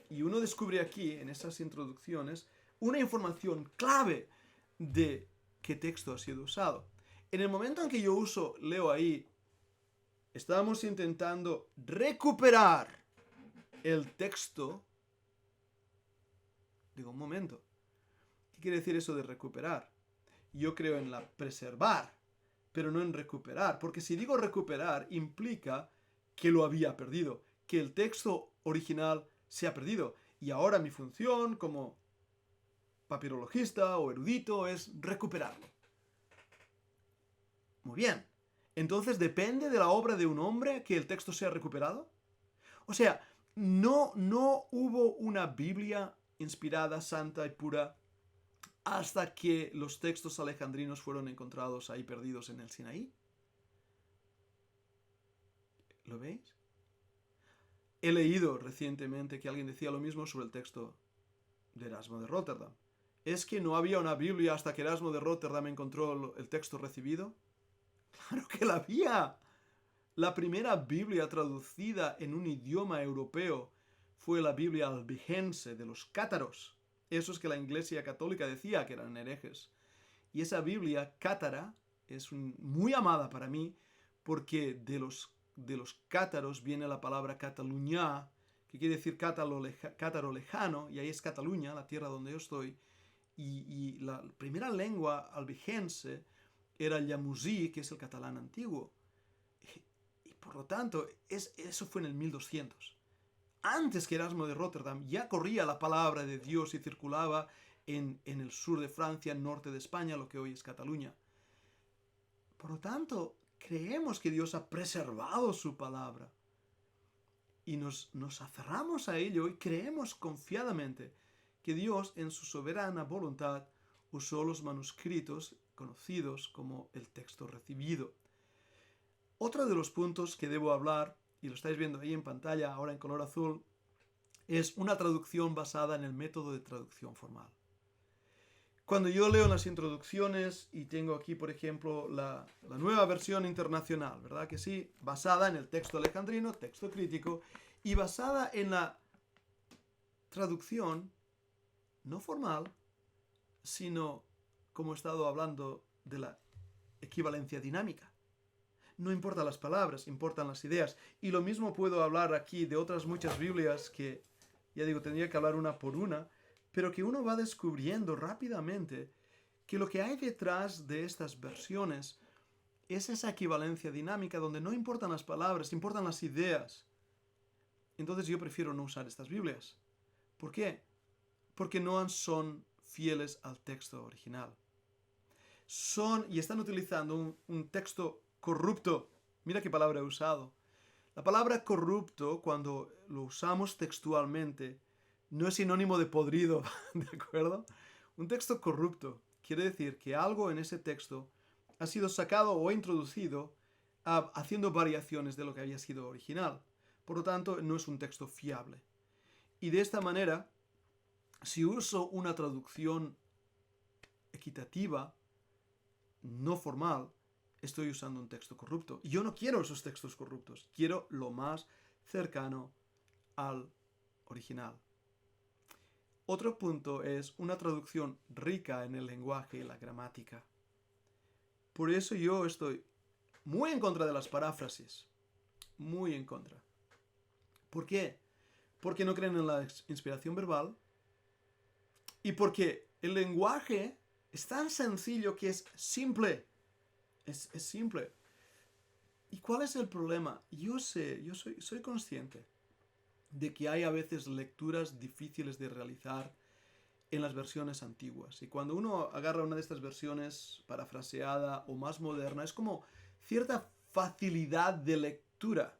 S1: Y uno descubre aquí, en esas introducciones, una información clave de qué texto ha sido usado. En el momento en que yo leo ahí, estamos intentando recuperar el texto. Digo, un momento, ¿qué quiere decir eso de recuperar? Yo creo en la preservar, pero no en recuperar, porque si digo recuperar implica que lo había perdido, que el texto original se ha perdido, y ahora mi función como papirologista o erudito es recuperarlo. Muy bien, entonces ¿depende de la obra de un hombre que el texto sea recuperado? O sea, no hubo una Biblia inspirada, santa y pura hasta que los textos alejandrinos fueron encontrados ahí perdidos en el Sinaí. ¿Lo veis? He leído recientemente que alguien decía lo mismo sobre el texto de Erasmo de Rotterdam. ¿Es que no había una Biblia hasta que Erasmo de Rotterdam encontró el texto recibido? ¡Claro que la había! La primera Biblia traducida en un idioma europeo fue la Biblia albigense de los cátaros. Esos que la Iglesia Católica decía que eran herejes. Y esa Biblia cátara es muy amada para mí porque de los cátaros viene la palabra Cataluña, que quiere decir cátaro lejano, y ahí es Cataluña, la tierra donde yo estoy. Y la primera lengua albigense era el llamuzí, que es el catalán antiguo. Y por lo tanto, eso fue en el 1200. Antes que Erasmo de Rotterdam ya corría la palabra de Dios y circulaba en el sur de Francia, norte de España, lo que hoy es Cataluña. Por lo tanto, creemos que Dios ha preservado su palabra. Y nos aferramos a ello y creemos confiadamente que Dios, en su soberana voluntad, usó los manuscritos conocidos como el texto recibido. Otro de los puntos que debo hablar, y lo estáis viendo ahí en pantalla, ahora en color azul, es una traducción basada en el método de traducción formal. Cuando yo leo las introducciones y tengo aquí, por ejemplo, la nueva versión internacional, ¿verdad que sí? Basada en el texto alejandrino, texto crítico, y basada en la traducción no formal, sino, como he estado hablando, de la equivalencia dinámica. No importan las palabras, importan las ideas. Y lo mismo puedo hablar aquí de otras muchas Biblias que, ya digo, tendría que hablar una por una, pero que uno va descubriendo rápidamente que lo que hay detrás de estas versiones es esa equivalencia dinámica donde no importan las palabras, importan las ideas. Entonces yo prefiero no usar estas Biblias. ¿Por qué? Porque no son fieles al texto original. Y están utilizando un texto corrupto. Mira qué palabra he usado. La palabra corrupto, cuando lo usamos textualmente, no es sinónimo de podrido, ¿de acuerdo? Un texto corrupto quiere decir que algo en ese texto ha sido sacado o introducido haciendo variaciones de lo que había sido original. Por lo tanto, no es un texto fiable. Y de esta manera, si uso una traducción equitativa, no formal, estoy usando un texto corrupto. Y yo no quiero esos textos corruptos. Quiero lo más cercano al original. Otro punto es una traducción rica en el lenguaje y la gramática. Por eso yo estoy muy en contra de las paráfrasis. Muy en contra. ¿Por qué? Porque no creen en la inspiración verbal y porque el lenguaje es tan sencillo que es simple. Es simple. ¿Y cuál es el problema? Yo soy consciente de que hay a veces lecturas difíciles de realizar en las versiones antiguas. Y cuando uno agarra una de estas versiones parafraseada o más moderna, es como cierta facilidad de lectura.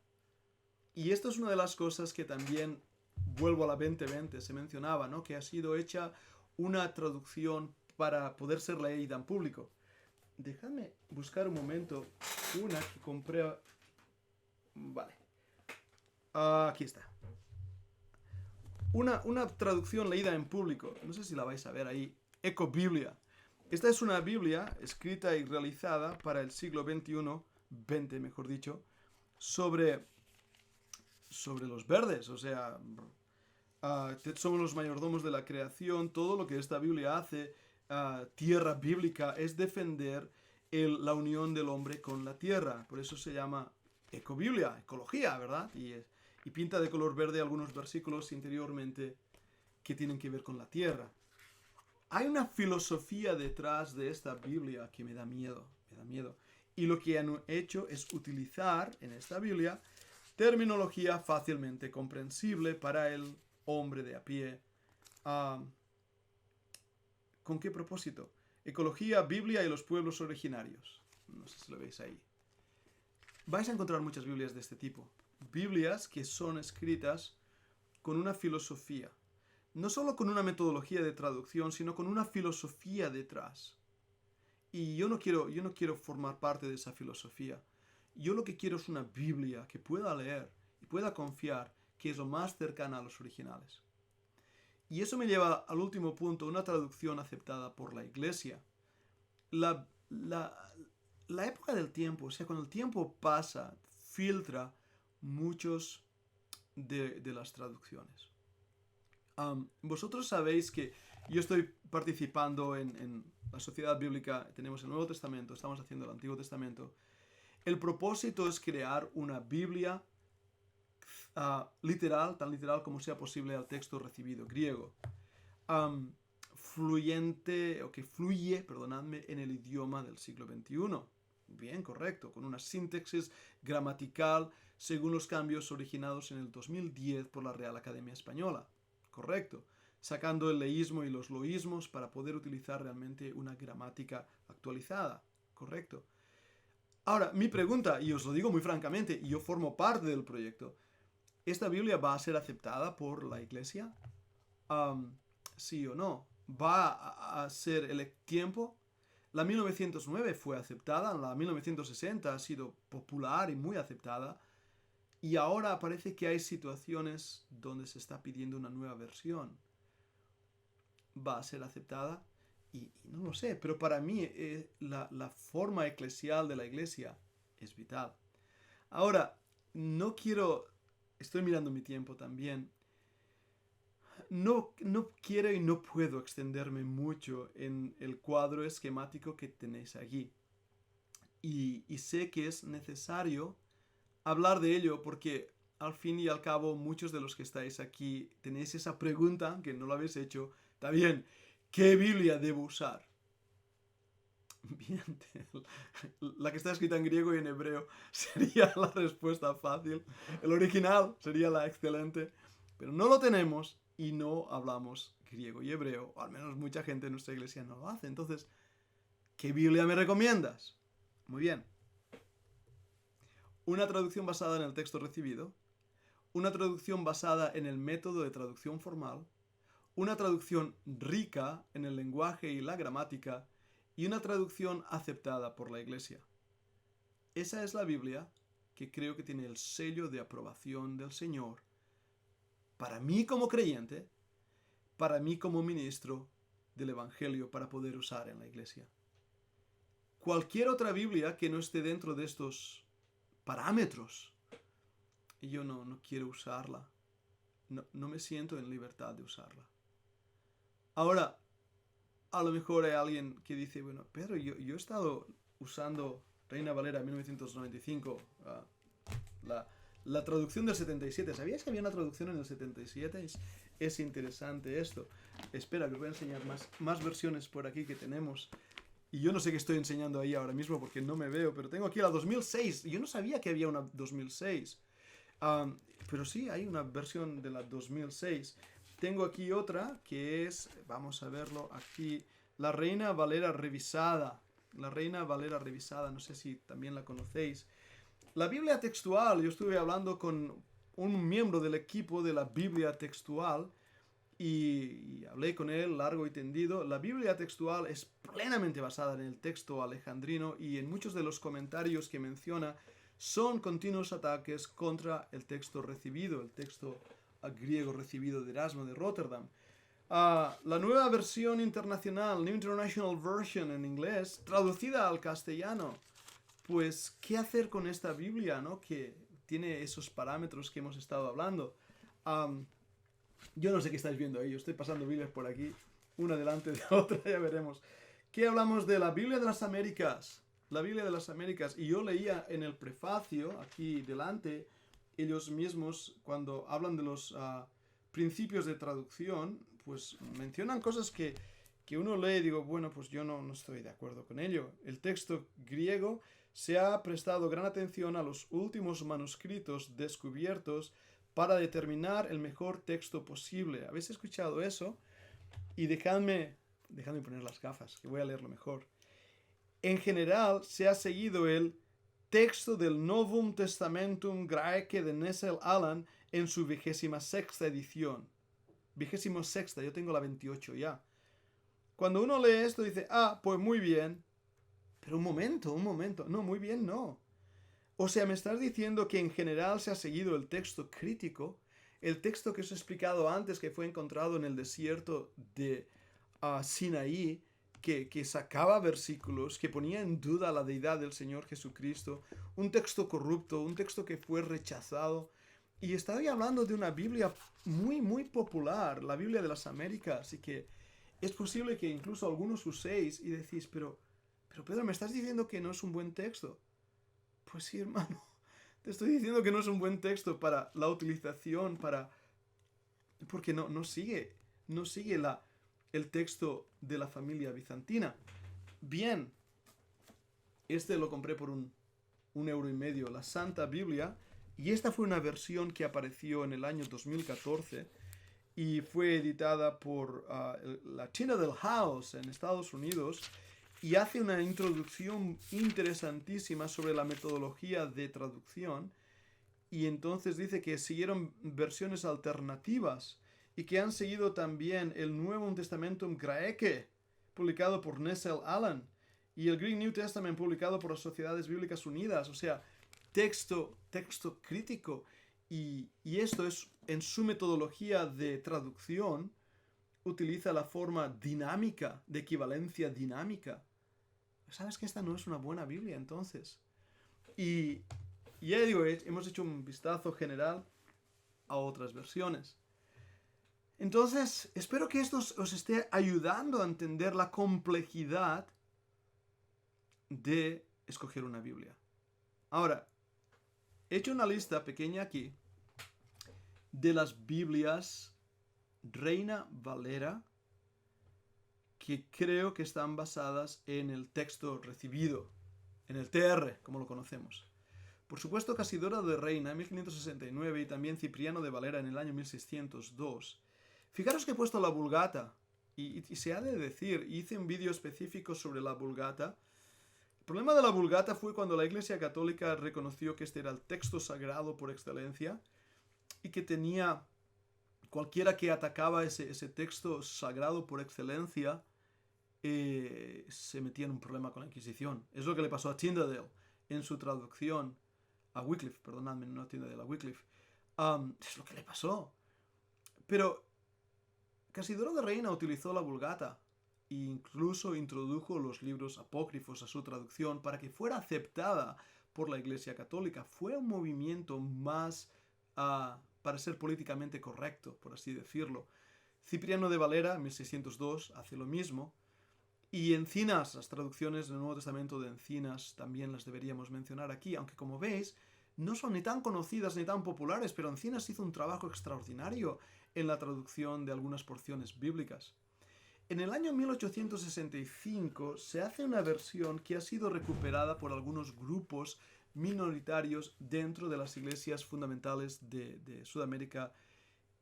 S1: Y esto es una de las cosas que también, vuelvo a la 2020, se mencionaba, ¿no? Que ha sido hecha una traducción para poder ser leída en público. Déjame buscar un momento una que compré. Vale. Aquí está. Una traducción leída en público. No sé si la vais a ver ahí. Ecobiblia. Esta es una Biblia escrita y realizada para el siglo XX, mejor dicho, sobre los verdes. O sea, somos los mayordomos de la creación. Todo lo que esta Biblia hace, tierra bíblica, es defender la unión del hombre con la tierra. Por eso se llama ecobiblia, ecología, ¿verdad? Y pinta de color verde algunos versículos interiormente que tienen que ver con la tierra. Hay una filosofía detrás de esta Biblia que me da miedo. Y lo que han hecho es utilizar en esta Biblia terminología fácilmente comprensible para el hombre de a pie. ¿Con qué propósito? Ecología, Biblia y los pueblos originarios. No sé si lo veis ahí. Vais a encontrar muchas Biblias de este tipo. Biblias que son escritas con una filosofía. No solo con una metodología de traducción, sino con una filosofía detrás. Y yo no quiero formar parte de esa filosofía. Yo lo que quiero es una Biblia que pueda leer y pueda confiar que es lo más cercana a los originales. Y eso me lleva al último punto, una traducción aceptada por la Iglesia. La época del tiempo, o sea, cuando el tiempo pasa, filtra muchos de las traducciones. Vosotros sabéis que yo estoy participando en la Sociedad Bíblica, tenemos el Nuevo Testamento, estamos haciendo el Antiguo Testamento. El propósito es crear una Biblia literal, tan literal como sea posible al texto recibido, griego. Fluye, en el idioma del siglo XXI. Bien, correcto, con una síntesis gramatical según los cambios originados en el 2010 por la Real Academia Española. Correcto, sacando el leísmo y los loísmos para poder utilizar realmente una gramática actualizada. Correcto. Ahora, mi pregunta, y os lo digo muy francamente, y yo formo parte del proyecto, ¿esta Biblia va a ser aceptada por la Iglesia? ¿Sí o no? ¿Va a ser el tiempo? La 1909 fue aceptada, la 1960 ha sido popular y muy aceptada, y ahora parece que hay situaciones donde se está pidiendo una nueva versión. ¿Va a ser aceptada? Y no lo sé, pero para mí la forma eclesial de la Iglesia es vital. Ahora, estoy mirando mi tiempo también. No quiero y no puedo extenderme mucho en el cuadro esquemático que tenéis aquí. Y sé que es necesario hablar de ello porque al fin y al cabo muchos de los que estáis aquí tenéis esa pregunta, que no lo habéis hecho. Está bien, ¿qué Biblia debo usar? Bien, la que está escrita en griego y en hebreo sería la respuesta fácil. El original sería la excelente, pero no lo tenemos y no hablamos griego y hebreo, o al menos mucha gente en nuestra iglesia no lo hace. Entonces, ¿qué Biblia me recomiendas? Muy bien. Una traducción basada en el texto recibido, una traducción basada en el método de traducción formal, una traducción rica en el lenguaje y la gramática, y una traducción aceptada por la Iglesia. Esa es la Biblia que creo que tiene el sello de aprobación del Señor para mí como creyente, para mí como ministro del Evangelio para poder usar en la Iglesia. Cualquier otra Biblia que no esté dentro de estos parámetros, yo no quiero usarla. No me siento en libertad de usarla. Ahora, a lo mejor hay alguien que dice, bueno, Pedro, yo he estado usando Reina Valera 1995, la traducción del 77. ¿Sabías que había una traducción en el 77? Es interesante esto. Espera, que os voy a enseñar más versiones por aquí que tenemos. Y yo no sé qué estoy enseñando ahí ahora mismo porque no me veo, pero tengo aquí la 2006. Yo no sabía que había una 2006. Pero sí, hay una versión de la 2006. tengo aquí otra que es, vamos a verlo aquí, la Reina Valera revisada. La Reina Valera revisada, no sé si también la conocéis. La Biblia textual, yo estuve hablando con un miembro del equipo de la Biblia textual y hablé con él largo y tendido. La Biblia textual es plenamente basada en el texto alejandrino y en muchos de los comentarios que menciona son continuos ataques contra el texto recibido, el texto griego recibido de Erasmo de Rotterdam. La nueva versión internacional, New International Version en inglés, traducida al castellano. Pues, ¿qué hacer con esta Biblia, no? Que tiene esos parámetros que hemos estado hablando. Yo no sé qué estáis viendo ahí, yo estoy pasando Biblias por aquí, una delante de otra, ya veremos. ¿Qué hablamos de la Biblia de las Américas? La Biblia de las Américas. Y yo leía en el prefacio, aquí delante, ellos mismos, cuando hablan de los principios de traducción, pues mencionan cosas que uno lee y digo, bueno, pues yo no estoy de acuerdo con ello. El texto griego se ha prestado gran atención a los últimos manuscritos descubiertos para determinar el mejor texto posible. ¿Habéis escuchado eso? Y dejadme poner las gafas, que voy a leerlo mejor. En general, se ha seguido el texto del Novum Testamentum Graece de Nestle Aland en su 26ª edición. 26ª, yo tengo la 28 ya. Cuando uno lee esto dice, pues muy bien. Pero un momento. No, muy bien no. O sea, me estás diciendo que en general se ha seguido el texto crítico, el texto que os he explicado antes, que fue encontrado en el desierto de Sinaí, que sacaba versículos, que ponía en duda la deidad del Señor Jesucristo, un texto corrupto, un texto que fue rechazado. Y estoy hablando de una Biblia muy, muy popular, la Biblia de las Américas, y que es posible que incluso algunos uséis y decís, pero Pedro, ¿me estás diciendo que no es un buen texto? Pues sí, hermano, te estoy diciendo que no es un buen texto para la utilización, porque no sigue el texto de la familia bizantina. Bien, este lo compré por un €1.50, la Santa Biblia, y esta fue una versión que apareció en el año 2014 y fue editada por la Tyndale House en Estados Unidos, y hace una introducción interesantísima sobre la metodología de traducción, y entonces dice que siguieron versiones alternativas y que han seguido también el Nuevo Testamentum Graece, publicado por Nestle Aland, y el Greek New Testament, publicado por las Sociedades Bíblicas Unidas. O sea, texto crítico. Y esto es, en su metodología de traducción, utiliza la forma dinámica, de equivalencia dinámica. ¿Sabes que esta no es una buena Biblia entonces? Y ya digo, hemos hecho un vistazo general a otras versiones. Entonces, espero que esto os esté ayudando a entender la complejidad de escoger una Biblia. Ahora, he hecho una lista pequeña aquí de las Biblias Reina Valera que creo que están basadas en el texto recibido, en el TR, como lo conocemos. Por supuesto, Casidoro de Reina en 1569 y también Cipriano de Valera en el año 1602. Fijaros que he puesto la Vulgata, y se ha de decir, hice un vídeo específico sobre la Vulgata. El problema de la Vulgata fue cuando la Iglesia Católica reconoció que este era el texto sagrado por excelencia y que tenía cualquiera que atacaba ese texto sagrado por excelencia se metía en un problema con la Inquisición. Es lo que le pasó a Tyndale en su traducción a Wycliffe, perdonadme, no a Tyndale, a Wycliffe. Es lo que le pasó. Pero Casidoro de Reina utilizó la Vulgata e incluso introdujo los libros apócrifos a su traducción para que fuera aceptada por la Iglesia Católica. Fue un movimiento más para ser políticamente correcto, por así decirlo. Cipriano de Valera, 1602, hace lo mismo. Y Encinas, las traducciones del Nuevo Testamento de Encinas también las deberíamos mencionar aquí, aunque como veis, no son ni tan conocidas ni tan populares, pero Encinas hizo un trabajo extraordinario en la traducción de algunas porciones bíblicas. En el año 1865 se hace una versión que ha sido recuperada por algunos grupos minoritarios dentro de las iglesias fundamentales de Sudamérica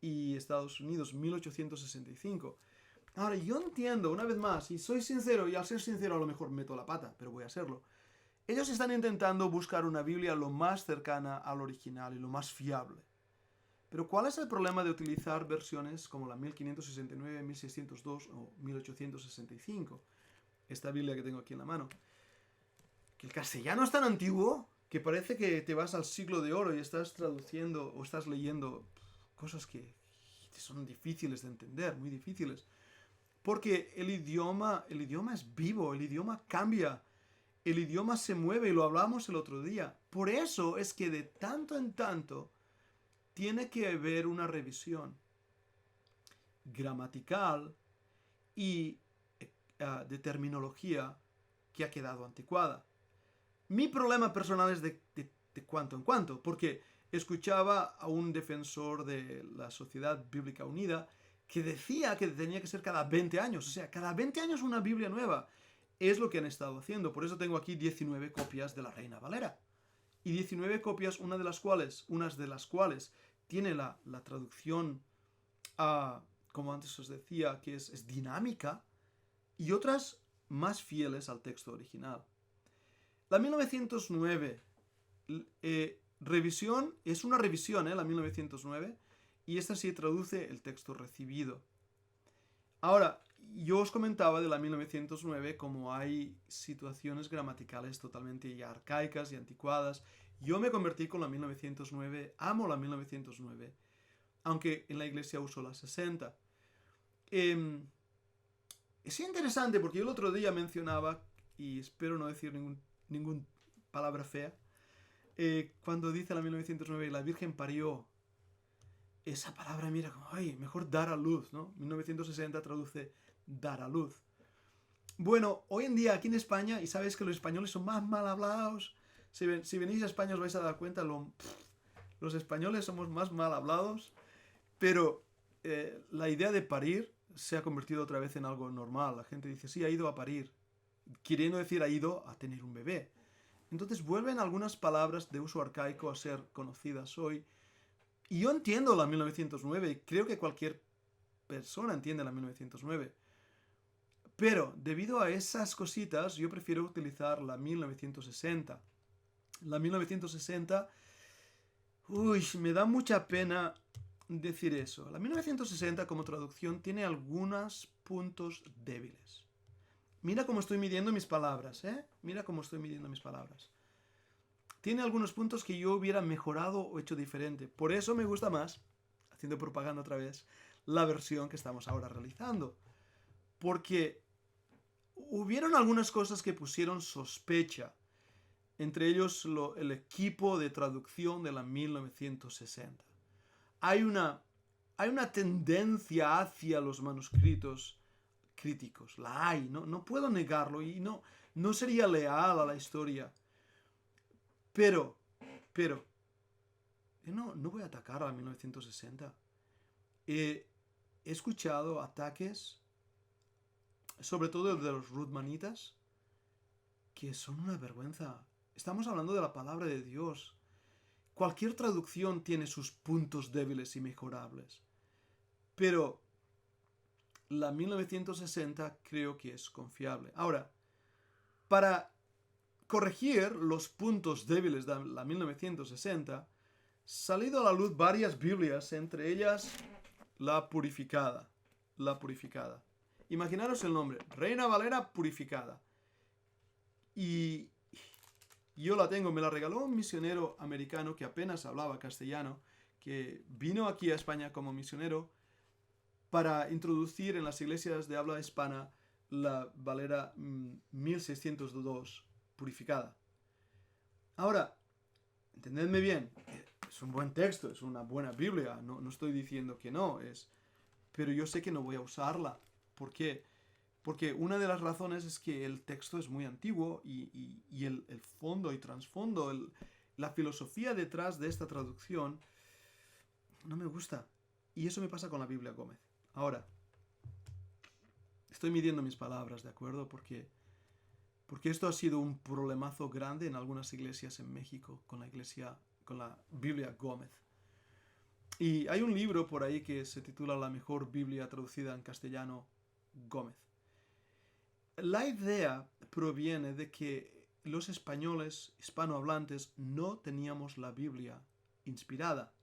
S1: y Estados Unidos, 1865. Ahora, yo entiendo, una vez más, y soy sincero, y al ser sincero a lo mejor meto la pata, pero voy a hacerlo. Ellos están intentando buscar una Biblia lo más cercana al original y lo más fiable. Pero ¿cuál es el problema de utilizar versiones como la 1569, 1602 o 1865? Esta Biblia que tengo aquí en la mano. Que el castellano es tan antiguo que parece que te vas al siglo de oro y estás traduciendo o estás leyendo cosas que son difíciles de entender, muy difíciles. Porque el idioma es vivo, el idioma cambia, el idioma se mueve y lo hablamos el otro día. Por eso es que de tanto en tanto tiene que haber una revisión gramatical y de terminología que ha quedado anticuada. Mi problema personal es de cuanto en cuanto, porque escuchaba a un defensor de la Sociedad Bíblica Unida que decía que tenía que ser cada 20 años, o sea, cada 20 años una Biblia nueva. Es lo que han estado haciendo, por eso tengo aquí 19 copias de la Reina Valera. Y 19 copias, unas de las cuales tiene la traducción, como antes os decía, que es dinámica, y otras más fieles al texto original. La 1909 revisión, es una revisión, la 1909, y esta sí traduce el texto recibido. Ahora, yo os comentaba de la 1909 como hay situaciones gramaticales totalmente ya arcaicas y anticuadas. Yo me convertí con la 1909, amo la 1909, aunque en la iglesia uso la 60. Es interesante porque yo el otro día mencionaba, y espero no decir ninguna palabra fea, cuando dice la 1909 la Virgen parió, esa palabra mira como, ay, mejor dar a luz, ¿no? 1960 traduce dar a luz. Bueno, hoy en día aquí en España, y sabéis que los españoles son más mal hablados, si venís a España os vais a dar cuenta, los españoles somos más mal hablados, pero la idea de parir se ha convertido otra vez en algo normal. La gente dice, sí, ha ido a parir, queriendo decir ha ido a tener un bebé. Entonces vuelven algunas palabras de uso arcaico a ser conocidas hoy. Y yo entiendo la 1909, creo que cualquier persona entiende la 1909. Pero debido a esas cositas, yo prefiero utilizar la 1960. La 1960, me da mucha pena decir eso. La 1960 como traducción tiene algunos puntos débiles. Mira cómo estoy midiendo mis palabras, ¿eh? Mira cómo estoy midiendo mis palabras. Tiene algunos puntos que yo hubiera mejorado o hecho diferente. Por eso me gusta más, haciendo propaganda otra vez, la versión que estamos ahora realizando. Porque hubieron algunas cosas que pusieron sospecha. Entre ellos el equipo de traducción de la 1960. Hay una tendencia hacia los manuscritos críticos. La hay, no puedo negarlo y no sería leal a la historia. Pero, no voy a atacar a la 1960. He escuchado ataques, sobre todo de los Ruthmanitas, que son una vergüenza. Estamos hablando de la palabra de Dios. Cualquier traducción tiene sus puntos débiles y mejorables. Pero la 1960 creo que es confiable. Ahora, para corregir los puntos débiles de la 1960, salido a la luz varias Biblias, entre ellas la purificada. La purificada. Imaginaros el nombre, Reina Valera purificada. Y yo la tengo, me la regaló un misionero americano que apenas hablaba castellano, que vino aquí a España como misionero para introducir en las iglesias de habla hispana la Valera 1602 purificada. Ahora, entendedme bien, es un buen texto, es una buena Biblia, no estoy diciendo que no, pero yo sé que no voy a usarla. ¿Por qué? Porque una de las razones es que el texto es muy antiguo y el fondo y trasfondo, la filosofía detrás de esta traducción no me gusta. Y eso me pasa con la Biblia Gómez. Ahora, estoy midiendo mis palabras, ¿de acuerdo? Porque esto ha sido un problemazo grande en algunas iglesias en México con la Biblia Gómez. Y hay un libro por ahí que se titula La mejor Biblia traducida en castellano, Gómez. La idea proviene de que los españoles hispanohablantes no teníamos la Biblia inspirada,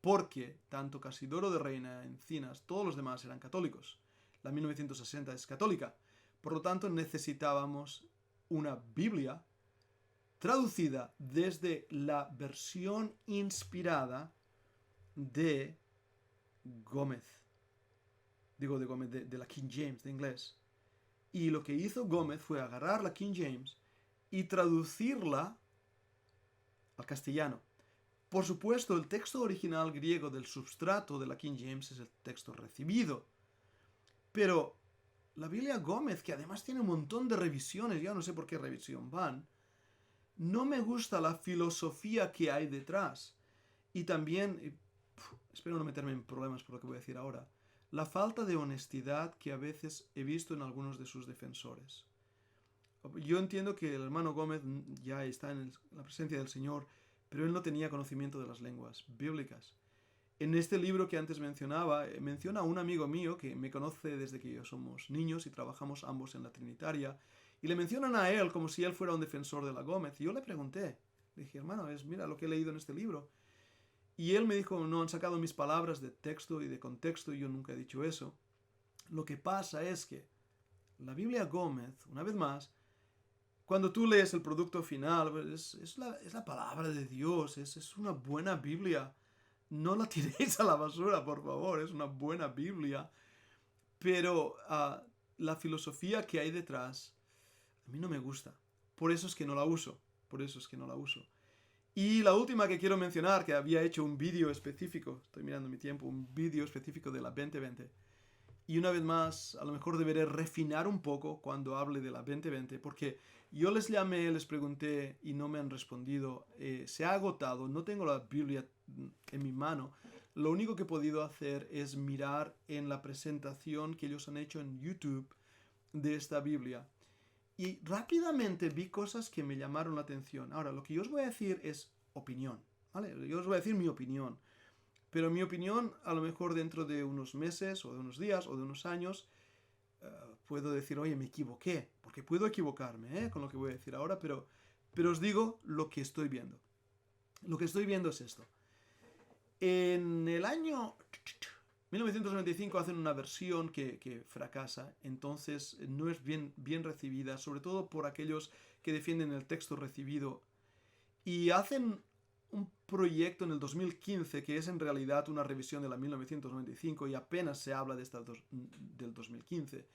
S1: porque tanto Casidoro de Reina, Encinas, todos los demás eran católicos. La 1960 es católica. Por lo tanto, necesitábamos una Biblia traducida desde la versión inspirada de Gómez. Digo de Gómez, de la King James, de inglés. Y lo que hizo Gómez fue agarrar la King James y traducirla al castellano. Por supuesto, el texto original griego del substrato de la King James es el texto recibido. Pero la Biblia Gómez, que además tiene un montón de revisiones, ya no sé por qué revisión van, no me gusta la filosofía que hay detrás. Y también, espero no meterme en problemas por lo que voy a decir ahora, la falta de honestidad que a veces he visto en algunos de sus defensores. Yo entiendo que el hermano Gómez ya está en la presencia del Señor, pero él no tenía conocimiento de las lenguas bíblicas. En este libro que antes mencionaba, menciona a un amigo mío que me conoce desde que somos niños y trabajamos ambos en la Trinitaria, y le mencionan a él como si él fuera un defensor de la Gómez. Y yo le pregunté, le dije, hermano, mira lo que he leído en este libro. Y él me dijo, no, han sacado mis palabras de texto y de contexto, y yo nunca he dicho eso. Lo que pasa es que la Biblia Gómez, una vez más, cuando tú lees el producto final, es la palabra de Dios, es una buena Biblia. No la tiréis a la basura, por favor, es una buena Biblia. Pero la filosofía que hay detrás, a mí no me gusta. Por eso es que no la uso. Por eso es que no la uso. Y la última que quiero mencionar, que había hecho un vídeo específico, estoy mirando mi tiempo, un vídeo específico de la 2020. Y una vez más, a lo mejor deberé refinar un poco cuando hable de la 2020, porque yo les llamé, les pregunté y no me han respondido. Se ha agotado, no tengo la Biblia en mi mano. Lo único que he podido hacer es mirar en la presentación que ellos han hecho en YouTube de esta Biblia. Y rápidamente vi cosas que me llamaron la atención. Ahora, lo que yo os voy a decir es opinión, ¿vale? Yo os voy a decir mi opinión. Pero mi opinión, a lo mejor dentro de unos meses, o de unos días, o de unos años, puedo decir, oye, me equivoqué. Porque puedo equivocarme, con lo que voy a decir ahora, pero os digo lo que estoy viendo. Lo que estoy viendo es esto. En el año 1995 hacen una versión que fracasa, entonces no es bien recibida, sobre todo por aquellos que defienden el texto recibido. Y hacen un proyecto en el 2015 que es en realidad una revisión de la 1995 y apenas se habla de del 2015.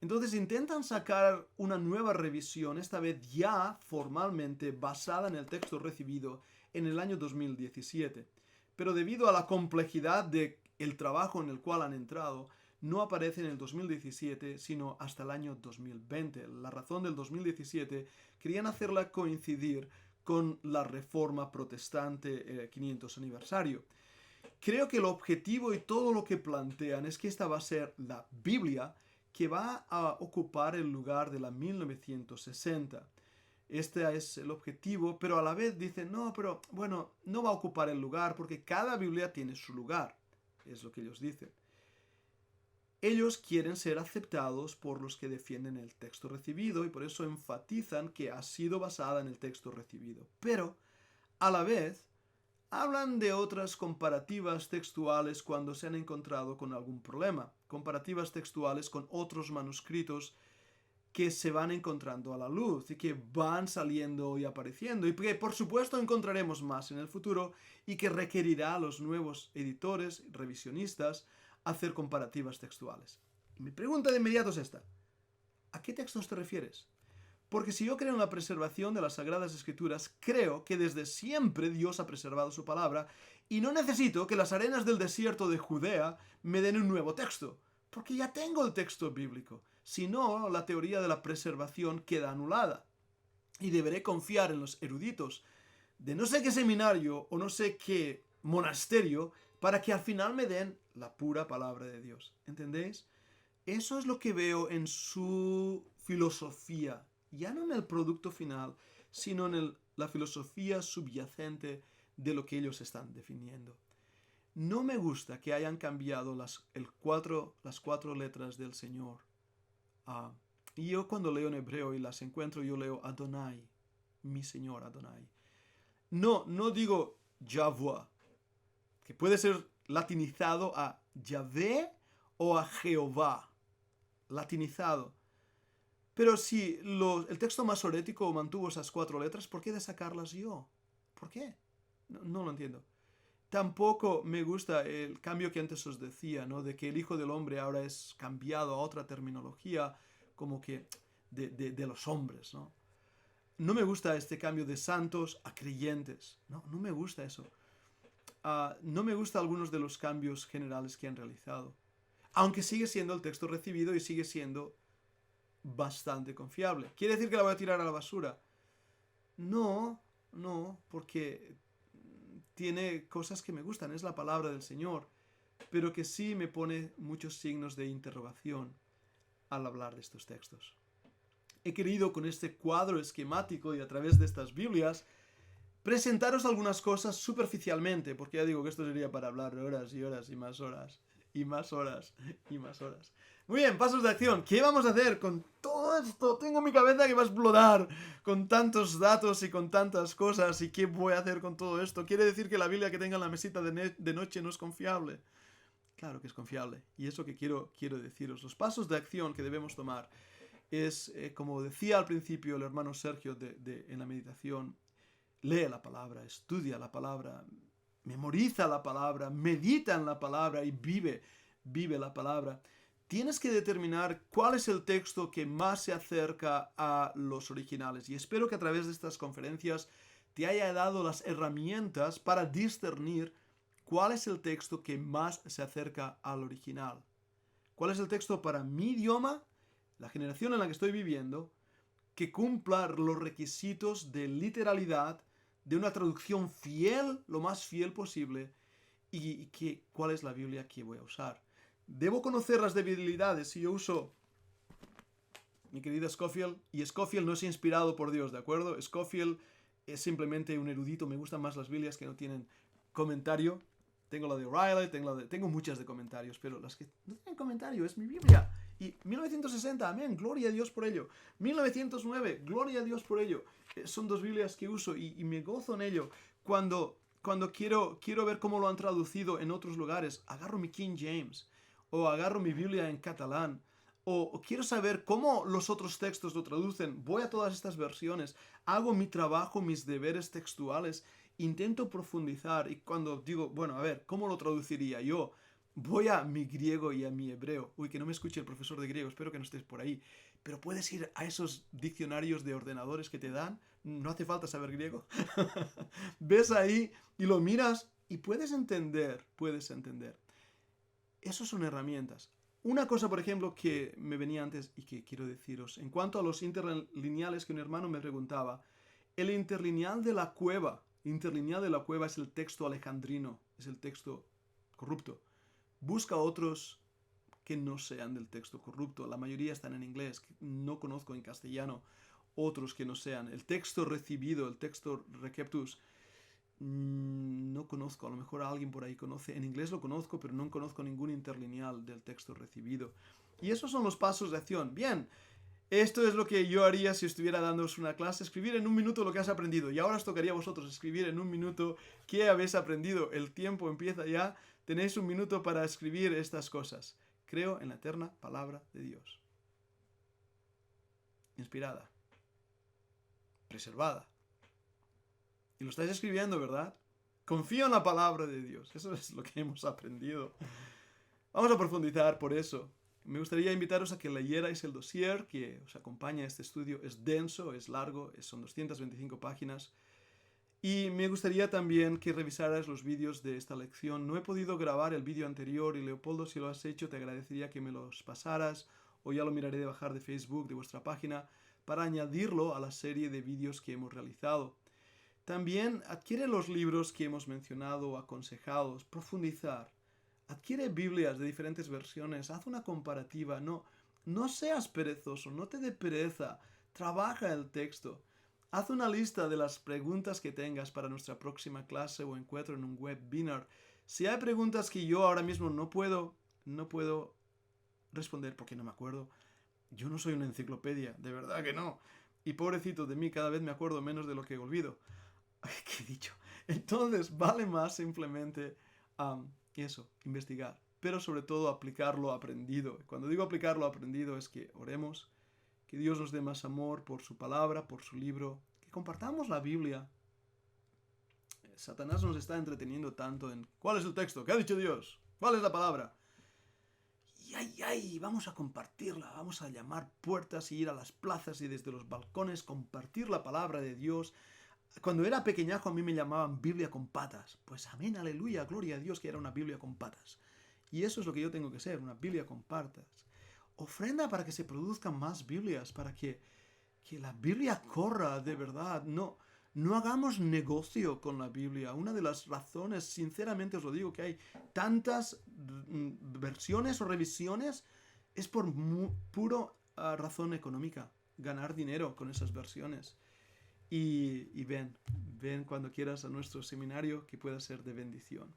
S1: Entonces intentan sacar una nueva revisión, esta vez ya formalmente basada en el texto recibido en el año 2017. Pero debido a la complejidad del trabajo en el cual han entrado, no aparece en el 2017, sino hasta el año 2020. La razón del 2017, querían hacerla coincidir con la Reforma Protestante 500 aniversario. Creo que el objetivo y todo lo que plantean es que esta va a ser la Biblia que va a ocupar el lugar de la 1960. Este es el objetivo, pero a la vez dicen, no, pero bueno, no va a ocupar el lugar porque cada Biblia tiene su lugar. Es lo que ellos dicen. Ellos quieren ser aceptados por los que defienden el texto recibido y por eso enfatizan que ha sido basada en el texto recibido. Pero, a la vez, hablan de otras comparativas textuales cuando se han encontrado con algún problema. Comparativas textuales con otros manuscritos que se van encontrando a la luz y que van saliendo y apareciendo y que por supuesto encontraremos más en el futuro y que requerirá a los nuevos editores, revisionistas, hacer comparativas textuales. Y mi pregunta de inmediato es esta. ¿A qué textos te refieres? Porque si yo creo en la preservación de las Sagradas Escrituras, creo que desde siempre Dios ha preservado su palabra y no necesito que las arenas del desierto de Judea me den un nuevo texto, porque ya tengo el texto bíblico. Si no, la teoría de la preservación queda anulada. Y deberé confiar en los eruditos de no sé qué seminario o no sé qué monasterio para que al final me den la pura palabra de Dios. ¿Entendéis? Eso es lo que veo en su filosofía, ya no en el producto final, sino en la filosofía subyacente de lo que ellos están definiendo. No me gusta que hayan cambiado las cuatro letras del Señor. Y yo cuando leo en hebreo y las encuentro, yo leo Adonai, mi Señor Adonai. No digo Yahweh, que puede ser latinizado a Yahvé o a Jehová. Latinizado. Pero si el texto masorético mantuvo esas 4 letras, ¿por qué de sacarlas yo? ¿Por qué? No lo entiendo. Tampoco me gusta el cambio que antes os decía, ¿no? De que el Hijo del Hombre ahora es cambiado a otra terminología, como que de los hombres, ¿no? No me gusta este cambio de santos a creyentes. No me gusta eso. No me gusta algunos de los cambios generales que han realizado. Aunque sigue siendo el texto recibido y sigue siendo bastante confiable. ¿Quiere decir que la voy a tirar a la basura? No, porque tiene cosas que me gustan, es la palabra del Señor, pero que sí me pone muchos signos de interrogación al hablar de estos textos. He querido con este cuadro esquemático y a través de estas Biblias presentaros algunas cosas superficialmente, porque ya digo que esto sería para hablar horas y horas y más horas. Y más horas, y más horas. Muy bien, pasos de acción. ¿Qué vamos a hacer con todo esto? Tengo mi cabeza que va a explotar con tantos datos y con tantas cosas. ¿Y qué voy a hacer con todo esto? ¿Quiere decir que la Biblia que tenga en la mesita de noche no es confiable? Claro que es confiable. Y eso que quiero deciros. Los pasos de acción que debemos tomar es, como decía al principio el hermano Sergio en la meditación, lee la palabra, estudia la palabra, memoriza la palabra, medita en la palabra y vive la palabra. Tienes que determinar cuál es el texto que más se acerca a los originales. Y espero que a través de estas conferencias te haya dado las herramientas para discernir cuál es el texto que más se acerca al original. ¿Cuál es el texto para mi idioma, la generación en la que estoy viviendo, que cumpla los requisitos de literalidad, de una traducción fiel, lo más fiel posible, y cuál es la Biblia que voy a usar? Debo conocer las debilidades. Si yo uso mi querida Scofield, y Scofield no es inspirado por Dios, ¿de acuerdo? Scofield es simplemente un erudito. Me gustan más las Biblias que no tienen comentario. Tengo la de O'Reilly, tengo muchas de comentarios, pero las que no tienen comentario es mi Biblia. Y 1960, amén, gloria a Dios por ello. 1909, gloria a Dios por ello. Son 2 Biblias que uso y me gozo en ello. Cuando quiero ver cómo lo han traducido en otros lugares, agarro mi King James, o agarro mi Biblia en catalán, o quiero saber cómo los otros textos lo traducen, voy a todas estas versiones, hago mi trabajo, mis deberes textuales, intento profundizar, y cuando digo, bueno, a ver, ¿cómo lo traduciría yo? Voy a mi griego y a mi hebreo. Uy, que no me escuche el profesor de griego, espero que no estés por ahí. Pero puedes ir a esos diccionarios de ordenadores que te dan, no hace falta saber griego. Ves ahí y lo miras y puedes entender. Esas son herramientas. Una cosa, por ejemplo, que me venía antes y que quiero deciros, en cuanto a los interlineales que un hermano me preguntaba, el interlineal de la cueva es el texto alejandrino, es el texto corrupto. Busca otros que no sean del texto corrupto. La mayoría están en inglés. No conozco en castellano otros que no sean. El texto recibido, el texto receptus, no conozco. A lo mejor alguien por ahí conoce. En inglés lo conozco, pero no conozco ningún interlineal del texto recibido. Y esos son los pasos de acción. Bien, esto es lo que yo haría si estuviera dándoos una clase. Escribir en un minuto lo que has aprendido. Y ahora os tocaría a vosotros escribir en un minuto qué habéis aprendido. El tiempo empieza ya. Tenéis un minuto para escribir estas cosas. Creo en la eterna palabra de Dios. Inspirada. Preservada. Y lo estáis escribiendo, ¿verdad? Confío en la palabra de Dios. Eso es lo que hemos aprendido. Vamos a profundizar por eso. Me gustaría invitaros a que leyerais el dossier que os acompaña a este estudio. Es denso, es largo, son 225 páginas. Y me gustaría también que revisaras los vídeos de esta lección. No he podido grabar el vídeo anterior y Leopoldo, si lo has hecho, te agradecería que me los pasaras, o ya lo miraré de bajar de Facebook, de vuestra página, para añadirlo a la serie de vídeos que hemos realizado. También adquiere los libros que hemos mencionado o aconsejado, profundizar. Adquiere Biblias de diferentes versiones, haz una comparativa, no seas perezoso, no te dé pereza, trabaja el texto. Haz una lista de las preguntas que tengas para nuestra próxima clase o encuentro en un webinar. Si hay preguntas que yo ahora mismo no puedo responder porque no me acuerdo, yo no soy una enciclopedia, de verdad que no. Y pobrecito de mí, cada vez me acuerdo menos de lo que olvido. ¿Qué he dicho? Entonces vale más simplemente eso, investigar. Pero sobre todo aplicar lo aprendido. Cuando digo aplicar lo aprendido es que oremos, que Dios nos dé más amor por su palabra, por su libro, que compartamos la Biblia. Satanás nos está entreteniendo tanto en ¿cuál es el texto? ¿Qué ha dicho Dios? ¿Cuál es la palabra? Y vamos a compartirla, vamos a llamar puertas y ir a las plazas y desde los balcones compartir la palabra de Dios. Cuando era pequeñajo a mí me llamaban Biblia con patas. Pues amén, aleluya, gloria a Dios que era una Biblia con patas. Y eso es lo que yo tengo que ser, una Biblia con patas. Ofrenda para que se produzcan más Biblias, para que la Biblia corra de verdad. No hagamos negocio con la Biblia. Una de las razones, sinceramente os lo digo, que hay tantas versiones o revisiones es por puro razón económica. Ganar dinero con esas versiones. Y ven cuando quieras a nuestro seminario que pueda ser de bendición.